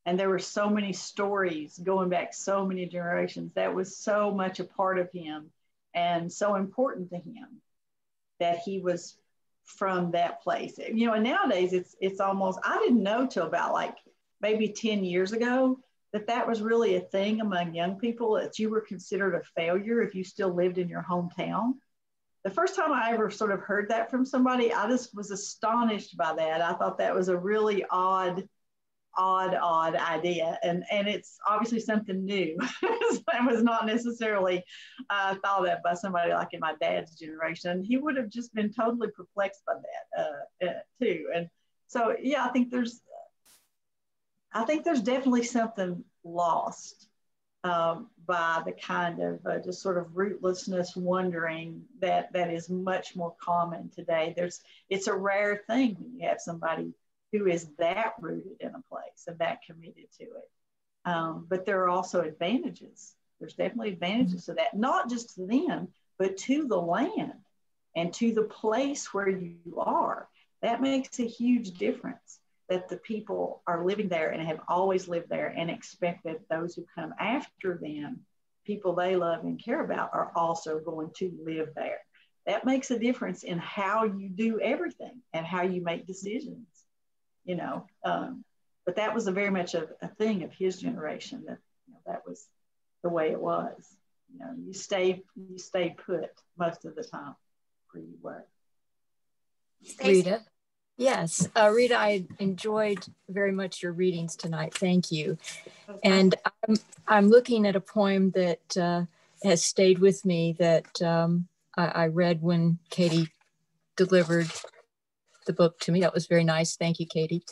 and there were so many stories going back so many generations, that was so much a part of him and so important to him that he was from that place. And nowadays it's almost, I didn't know till about like maybe 10 years ago that was really a thing among young people, that you were considered a failure if you still lived in your hometown. The first time I ever sort of heard that from somebody, I just was astonished by that. I thought that was a really odd idea. And it's obviously something new. That was not necessarily thought of by somebody like in my dad's generation. He would have just been totally perplexed by that too. And so, yeah, I think there's definitely something lost by the kind of just sort of rootlessness, wondering that is much more common today. It's a rare thing when you have somebody who is that rooted in a place and that committed to it. But there are also advantages. There's definitely advantages to that, not just to them, but to the land and to the place where you are. That makes a huge difference, that the people are living there and have always lived there, and expect that those who come after them, people they love and care about, are also going to live there. That makes a difference in how you do everything and how you make decisions, but that was very much a thing of his generation, that that was the way it was. You stayed put most of the time where you were. Rita. Yes, Rita, I enjoyed very much your readings tonight. Thank you. And I'm looking at a poem that has stayed with me, that I read when Katie delivered the book to me. That was very nice. Thank you, Katie.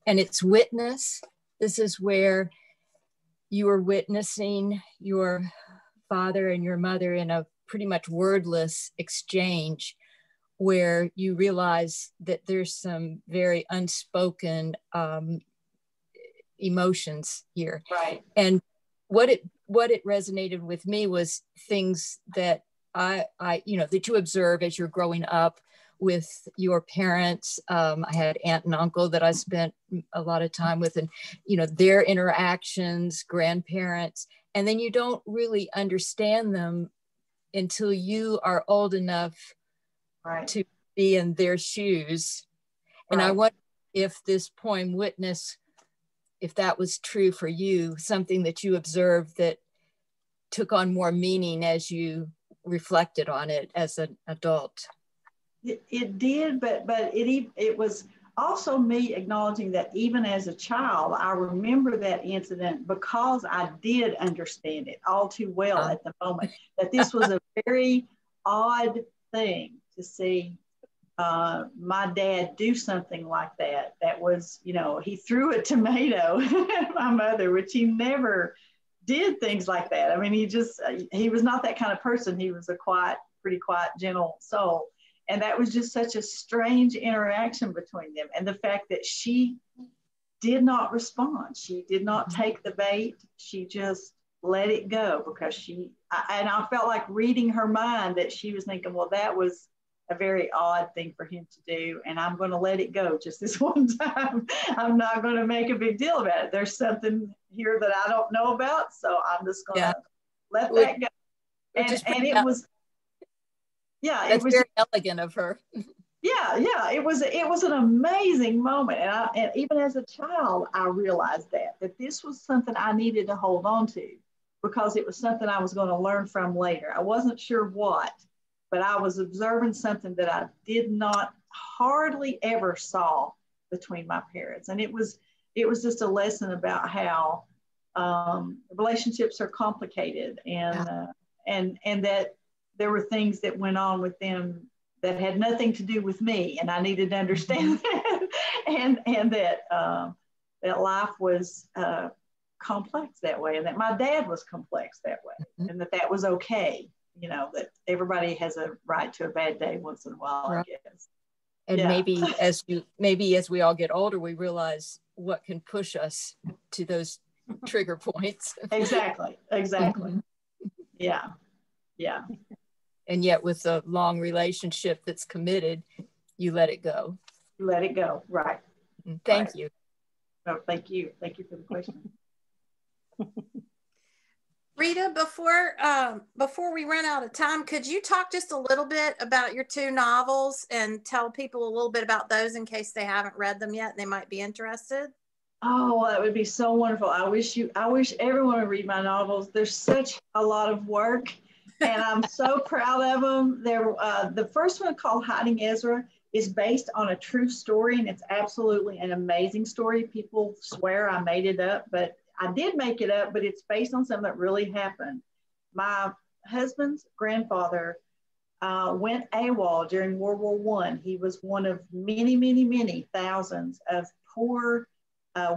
And it's Witness. This is where you were witnessing your father and your mother in a pretty much wordless exchange, where you realize that there's some very unspoken emotions here. Right. And what it resonated with me was things that I that you observe as you're growing up with your parents. I had aunt and uncle that I spent a lot of time with, and their interactions, grandparents, and then you don't really understand them until you are old enough to be in their shoes. And I wonder if this poem Witness, if that was true for you, something that you observed that took on more meaning as you reflected on it as an adult. It did, but it was also me acknowledging that even as a child, I remember that incident because I did understand it all too well at the moment, that this was a very odd thing to see my dad do something like that. That was, he threw a tomato at my mother, which he never did things like that. I mean, he was not that kind of person. He was a pretty quiet, gentle soul. And that was just such a strange interaction between them. And the fact that she did not respond. She did not take the bait. She just let it go because I felt like reading her mind that she was thinking, well, that was a very odd thing for him to do. And I'm going to let it go just this one time. I'm not going to make a big deal about it. There's something here that I don't know about. So I'm just going to let that go. And it was, it was very elegant of her. It was an amazing moment. And even as a child, I realized that this was something I needed to hold on to because it was something I was going to learn from later. I wasn't sure what, but I was observing something that I did not hardly ever saw between my parents. And it was just a lesson about how relationships are complicated and that there were things that went on with them that had nothing to do with me, and I needed to understand that, and that life was complex that way, and that my dad was complex that way, and that was okay. That everybody has a right to a bad day once in a while, I guess. And maybe as we all get older, we realize what can push us to those trigger points. Exactly. Yeah. And yet with a long relationship that's committed, you let it go. You let it go, right. Thank you. No, thank you. Thank you for the question. Rita, before we run out of time, could you talk just a little bit about your two novels and tell people a little bit about those in case they haven't read them yet and they might be interested? Oh, that would be so wonderful. I wish everyone would read my novels. There's such a lot of work. And I'm so proud of them. The first one, called Hiding Ezra, is based on a true story, and it's absolutely an amazing story. People swear I made it up, but I did make it up, but it's based on something that really happened. My husband's grandfather went AWOL during World War I. He was one of many, many, many thousands of poor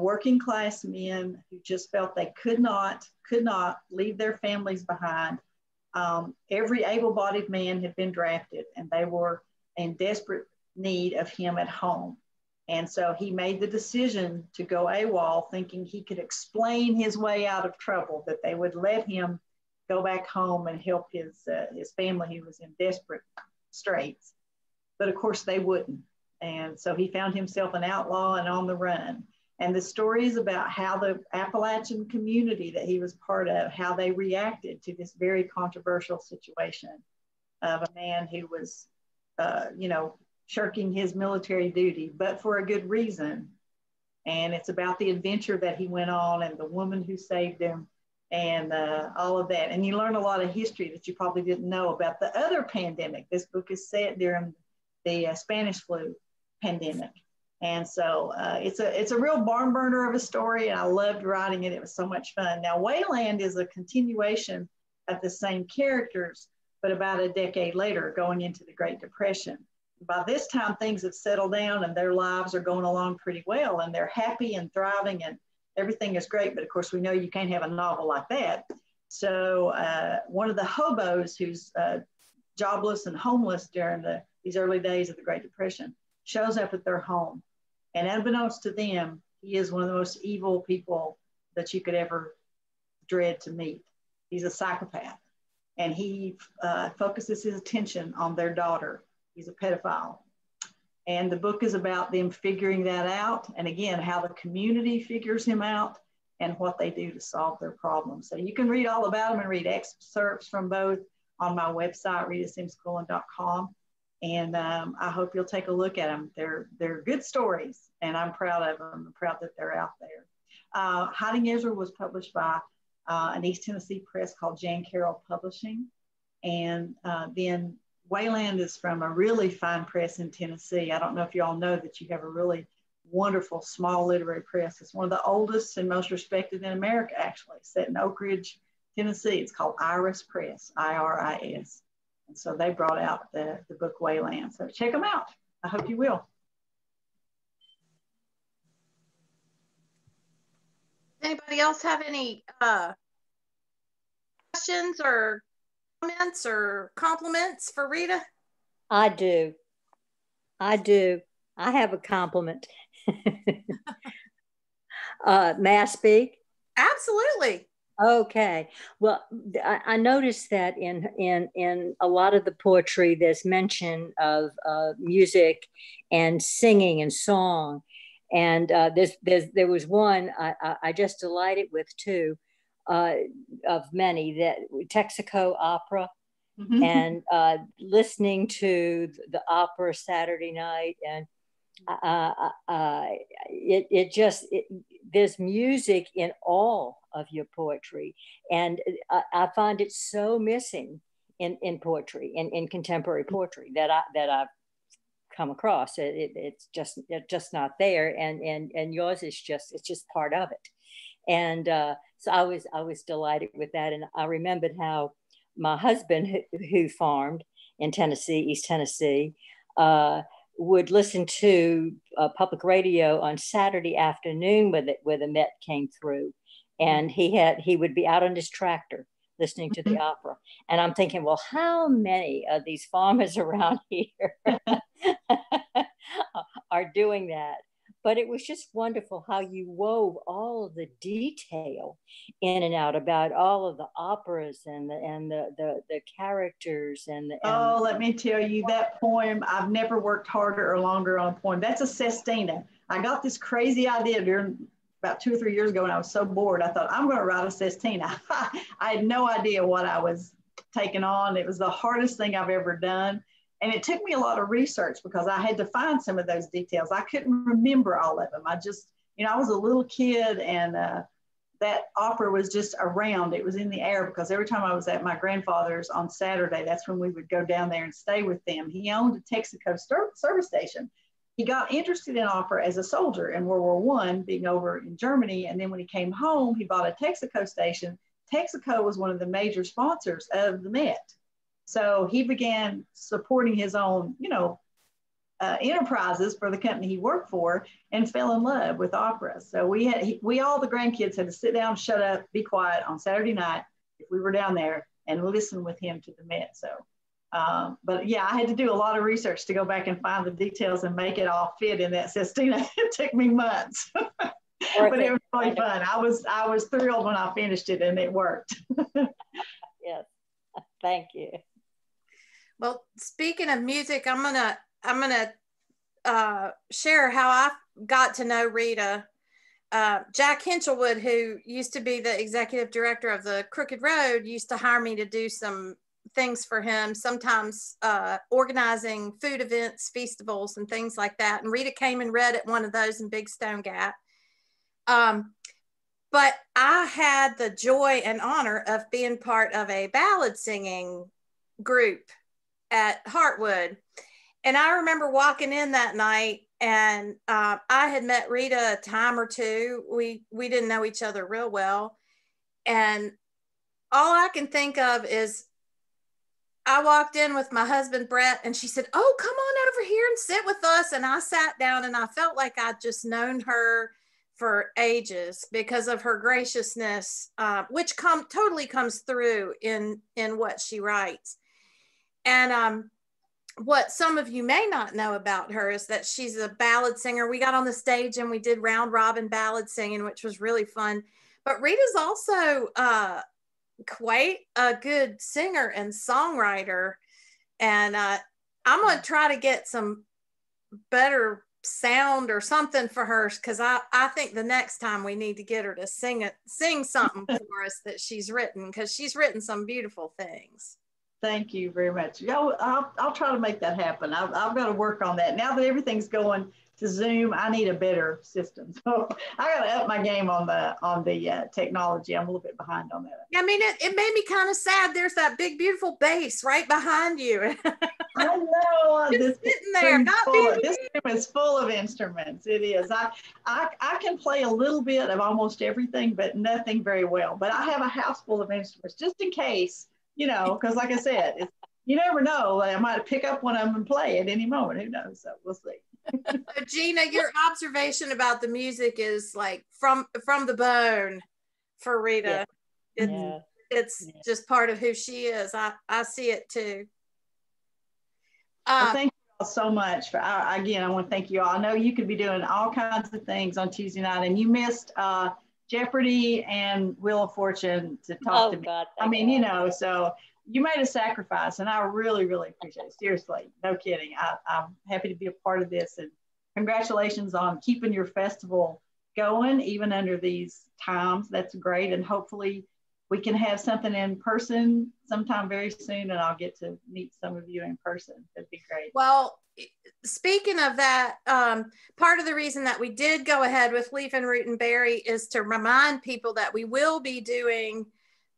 working class men who just felt they could not leave their families behind. Every able-bodied man had been drafted, and they were in desperate need of him at home. And so he made the decision to go AWOL, thinking he could explain his way out of trouble, that they would let him go back home and help his family who was in desperate straits. But of course they wouldn't. And so he found himself an outlaw and on the run. And the story is about how the Appalachian community that he was part of, how they reacted to this very controversial situation of a man who was, shirking his military duty, but for a good reason. And it's about the adventure that he went on and the woman who saved him and all of that. And you learn a lot of history that you probably didn't know about the other pandemic. This book is set during the Spanish flu pandemic. And so it's a real barn burner of a story, and I loved writing it. It was so much fun. Now, Wayland is a continuation of the same characters, but about a decade later, going into the Great Depression. By this time, things have settled down and their lives are going along pretty well, and they're happy and thriving and everything is great. But of course, we know you can't have a novel like that. So one of the hobos who's jobless and homeless during these early days of the Great Depression shows up at their home. And unbeknownst to them, He is one of the most evil people that you could ever dread to meet. He's a psychopath, and he focuses his attention on their daughter. He's a pedophile. And the book is about them figuring that out. And again, how the community figures him out and what they do to solve their problems. So you can read all about them and read excerpts from both on my website, ritasimsquillen.com. And I hope you'll take a look at them. They're good stories, and I'm proud of them. I'm proud that they're out there. Hiding Ezra was published by an East Tennessee press called Jan Carroll Publishing. And then Wayland is from a really fine press in Tennessee. I don't know if you all know that you have a really wonderful small literary press. It's one of the oldest and most respected in America, actually. It's set in Oak Ridge, Tennessee. It's called Iris Press, IRIS. And so they brought out the book Wayland. So check them out. I hope you will. Anybody else have any questions or comments or compliments for Rita? I do. I have a compliment. May I speak? Absolutely. Okay. Well, I noticed that in a lot of the poetry, there's mention of music and singing and song. And there was one I just delighted with too, of many, that Texaco opera. Mm-hmm. And listening to the opera Saturday night, and there's music in all of your poetry, and I find it so missing in poetry, in contemporary poetry that I've come across. It's just not there, and yours is just part of it, and so I was delighted with that, and I remembered how my husband, who farmed in Tennessee, East Tennessee, would listen to public radio on Saturday afternoon where the Met came through, and he would be out on his tractor listening to the opera. And I'm thinking, well, how many of these farmers around here are doing that? But it was just wonderful how you wove all of the detail in and out about all of the operas and the characters and oh, let me tell you, that poem, I've never worked harder or longer on a poem. That's a sestina. I got this crazy idea during about 2 or 3 years ago when I was so bored. I thought, I'm going to write a sestina. I had no idea what I was taking on. It was the hardest thing I've ever done. And it took me a lot of research because I had to find some of those details. I couldn't remember all of them. I just, I was a little kid, and that opera was just around. It was in the air because every time I was at my grandfather's on Saturday, that's when we would go down there and stay with them. He owned a Texaco service station. He got interested in opera as a soldier in World War I, being over in Germany. And then when he came home, he bought a Texaco station. Texaco was one of the major sponsors of the Met. So he began supporting his own, enterprises for the company he worked for, and fell in love with opera. So we all the grandkids had to sit down, shut up, be quiet on Saturday night if we were down there, and listen with him to the Met. So, but yeah, I had to do a lot of research to go back and find the details and make it all fit in that sestina. It took me months, but it was really fun. I was thrilled when I finished it, and it worked. Yes, thank you. Well, speaking of music, I'm gonna share how I got to know Rita. Jack Hinchelwood, who used to be the executive director of the Crooked Road, used to hire me to do some things for him, sometimes organizing food events, festivals, and things like that. And Rita came and read at one of those in Big Stone Gap. But I had the joy and honor of being part of a ballad singing group at Heartwood. And I remember walking in that night, and I had met Rita a time or two. We didn't know each other real well. And all I can think of is I walked in with my husband, Brett, and she said, "Oh, come on over here and sit with us." And I sat down, and I felt like I'd just known her for ages because of her graciousness, which totally comes through in what she writes. And what some of you may not know about her is that she's a ballad singer. We got on the stage and we did round robin ballad singing, which was really fun. But Rita's also quite a good singer and songwriter. And I'm going to try to get some better sound or something for her, because I think the next time we need to get her to sing something for us that she's written, because she's written some beautiful things. Thank you very much. I'll try to make that happen. I've got to work on that. Now that everything's going to Zoom, I need a better system. So I got to up my game on the technology. I'm a little bit behind on that. I mean, it made me kind of sad. There's that big, beautiful bass right behind you. I know. Just sitting there. This room is full of instruments. It is. I can play a little bit of almost everything, but nothing very well. But I have a house full of instruments just in case. Because like I said, you never know. I might pick up one of them and play at any moment. Who knows? So we'll see. So Gina, your observation about the music is like from the bone for Rita. Yeah. It's just part of who she is. I see it too. Well, thank you all so much. Again, I want to thank you all. I know you could be doing all kinds of things on Tuesday night, and you missed Jeopardy and Wheel of Fortune to talk to me. God, I mean, so you made a sacrifice, and I really, really appreciate it. Seriously, no kidding. I'm happy to be a part of this, and congratulations on keeping your festival going, even under these times. That's great, and hopefully we can have something in person sometime very soon, and I'll get to meet some of you in person. That'd be great. Well, speaking of that, part of the reason that we did go ahead with Leaf and Root and Berry is to remind people that we will be doing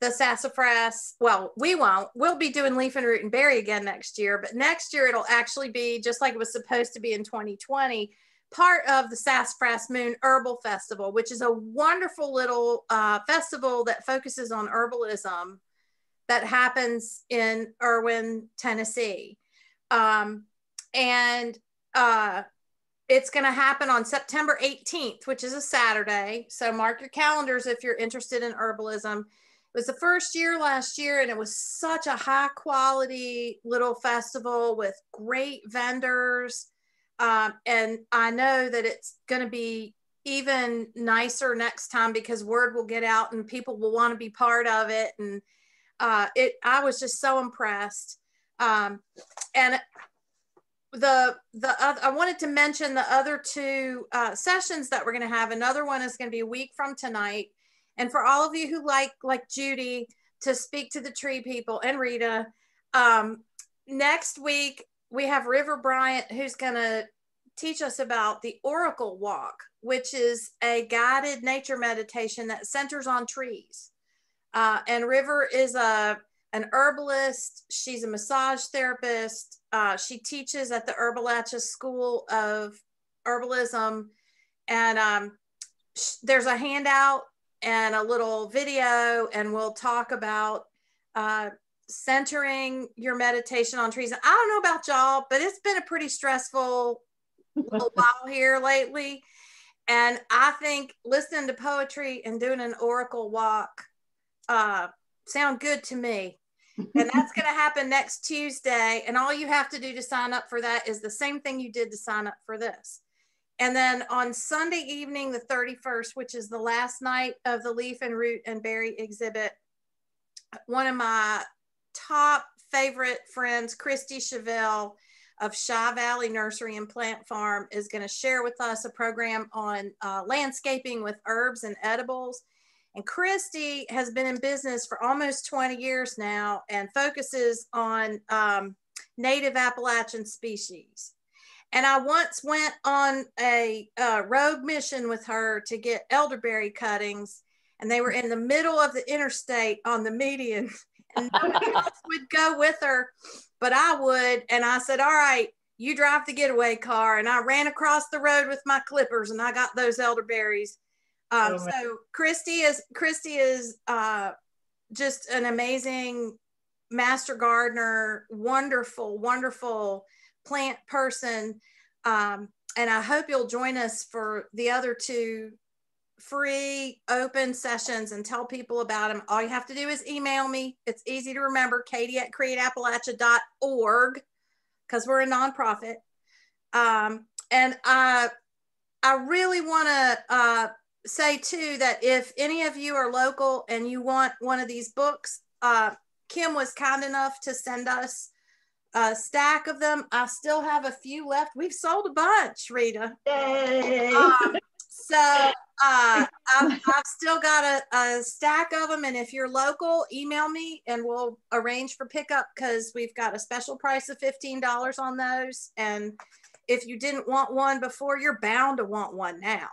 the sassafras. Well, we won't. We'll be doing Leaf and Root and Berry again next year, but next year it'll actually be just like it was supposed to be in 2020, part of the Sassafras Moon Herbal Festival, which is a wonderful little festival that focuses on herbalism that happens in Irwin, Tennessee. And it's going to happen on September 18th, which is a Saturday. So mark your calendars if you're interested in herbalism. It was the first year last year, and it was such a high quality little festival with great vendors. And I know that it's going to be even nicer next time, because word will get out and people will want to be part of it. And I was just so impressed. And I wanted to mention the other two sessions that we're going to have. Another one is going to be a week from tonight. And for all of you who like Judy to speak to the tree people and Rita, next week we have River Bryant, who's going to teach us about the Oracle Walk, which is a guided nature meditation that centers on trees. And River is an herbalist. She's a massage therapist. She teaches at the Appalachia School of Herbalism. And there's a handout and a little video, and we'll talk about centering your meditation on trees. I don't know about y'all, but it's been a pretty stressful little while here lately. And I think listening to poetry and doing an oracle walk sound good to me. And that's going to happen next Tuesday. And all you have to do to sign up for that is the same thing you did to sign up for this. And then on Sunday evening, the 31st, which is the last night of the Leaf and Root and Berry exhibit, one of my top favorite friends, Christy Chevelle of Shy Valley Nursery and Plant Farm, is going to share with us a program on landscaping with herbs and edibles. And Christy has been in business for almost 20 years now and focuses on native Appalachian species. And I once went on a rogue mission with her to get elderberry cuttings, and they were in the middle of the interstate on the median, and nobody else would go with her, but I would. And I said, all right, you drive the getaway car. And I ran across the road with my clippers, and I got those elderberries. So Christy is just an amazing master gardener, wonderful, wonderful plant person. And I hope you'll join us for the other two free open sessions and tell people about them. All you have to do is email me. It's easy to remember, Katie@createappalachia.org, because we're a nonprofit. And I really want to say too that if any of you are local and you want one of these books, Kim was kind enough to send us a stack of them. I still have a few left. We've sold a bunch, Rita. Yay! So I've still got a stack of them, and if you're local, email me and we'll arrange for pickup, because we've got a special price of $15 on those. And if you didn't want one before, you're bound to want one now.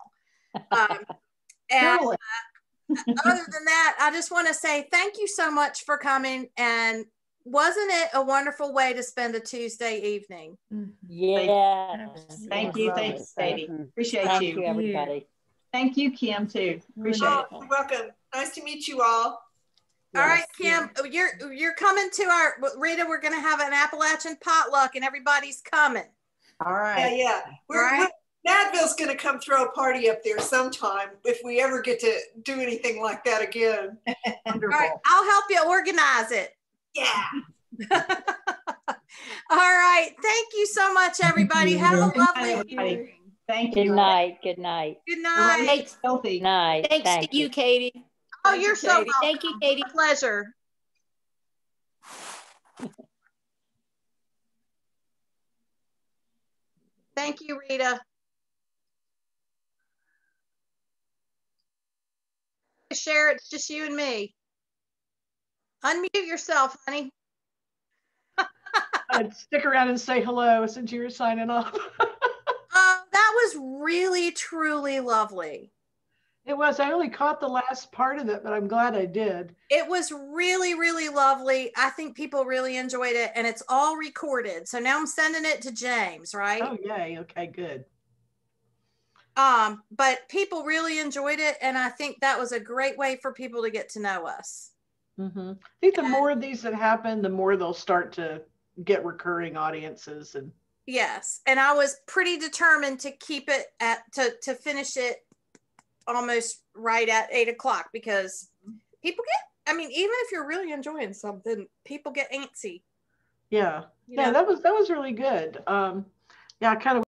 And other than that, I just want to say thank you so much for coming. And wasn't it a wonderful way to spend a Tuesday evening? Yeah. Thank you. Thanks, Katie. Appreciate you. Thank you, everybody. Thank you, Kim, too. Appreciate it. You're welcome. Nice to meet you all. All right, Kim, you're coming to our, Rita, we're going to have an Appalachian potluck and everybody's coming. All right. Yeah. Madville's going to come throw a party up there sometime if we ever get to do anything like that again. All right, I'll help you organize it. Yeah. All right. Thank you so much, everybody. Have a lovely evening. Thank you. Good night. Good night. Good night. Thanks, healthy. Night. Thanks to you, Katie. Oh, you're so welcome. Thank you, Katie. Pleasure. Thank you, Rita. Share, it's just you and me. Unmute yourself, honey. I'd stick around and say hello since you were signing off. That was really, truly lovely. It was. I only caught the last part of it, but I'm glad I did. It was really, really lovely. I think people really enjoyed it, and it's all recorded. So now I'm sending it to James, right? Oh, yay. Okay, good. But people really enjoyed it, and I think that was a great way for people to get to know us. Mm-hmm. I think the more of these that happen, the more they'll start to get recurring audiences. And yes, and I was pretty determined to keep it to finish it almost right at 8 o'clock, because people get, I mean, even if you're really enjoying something, people get antsy. Yeah, that was really good. Yeah, I kind of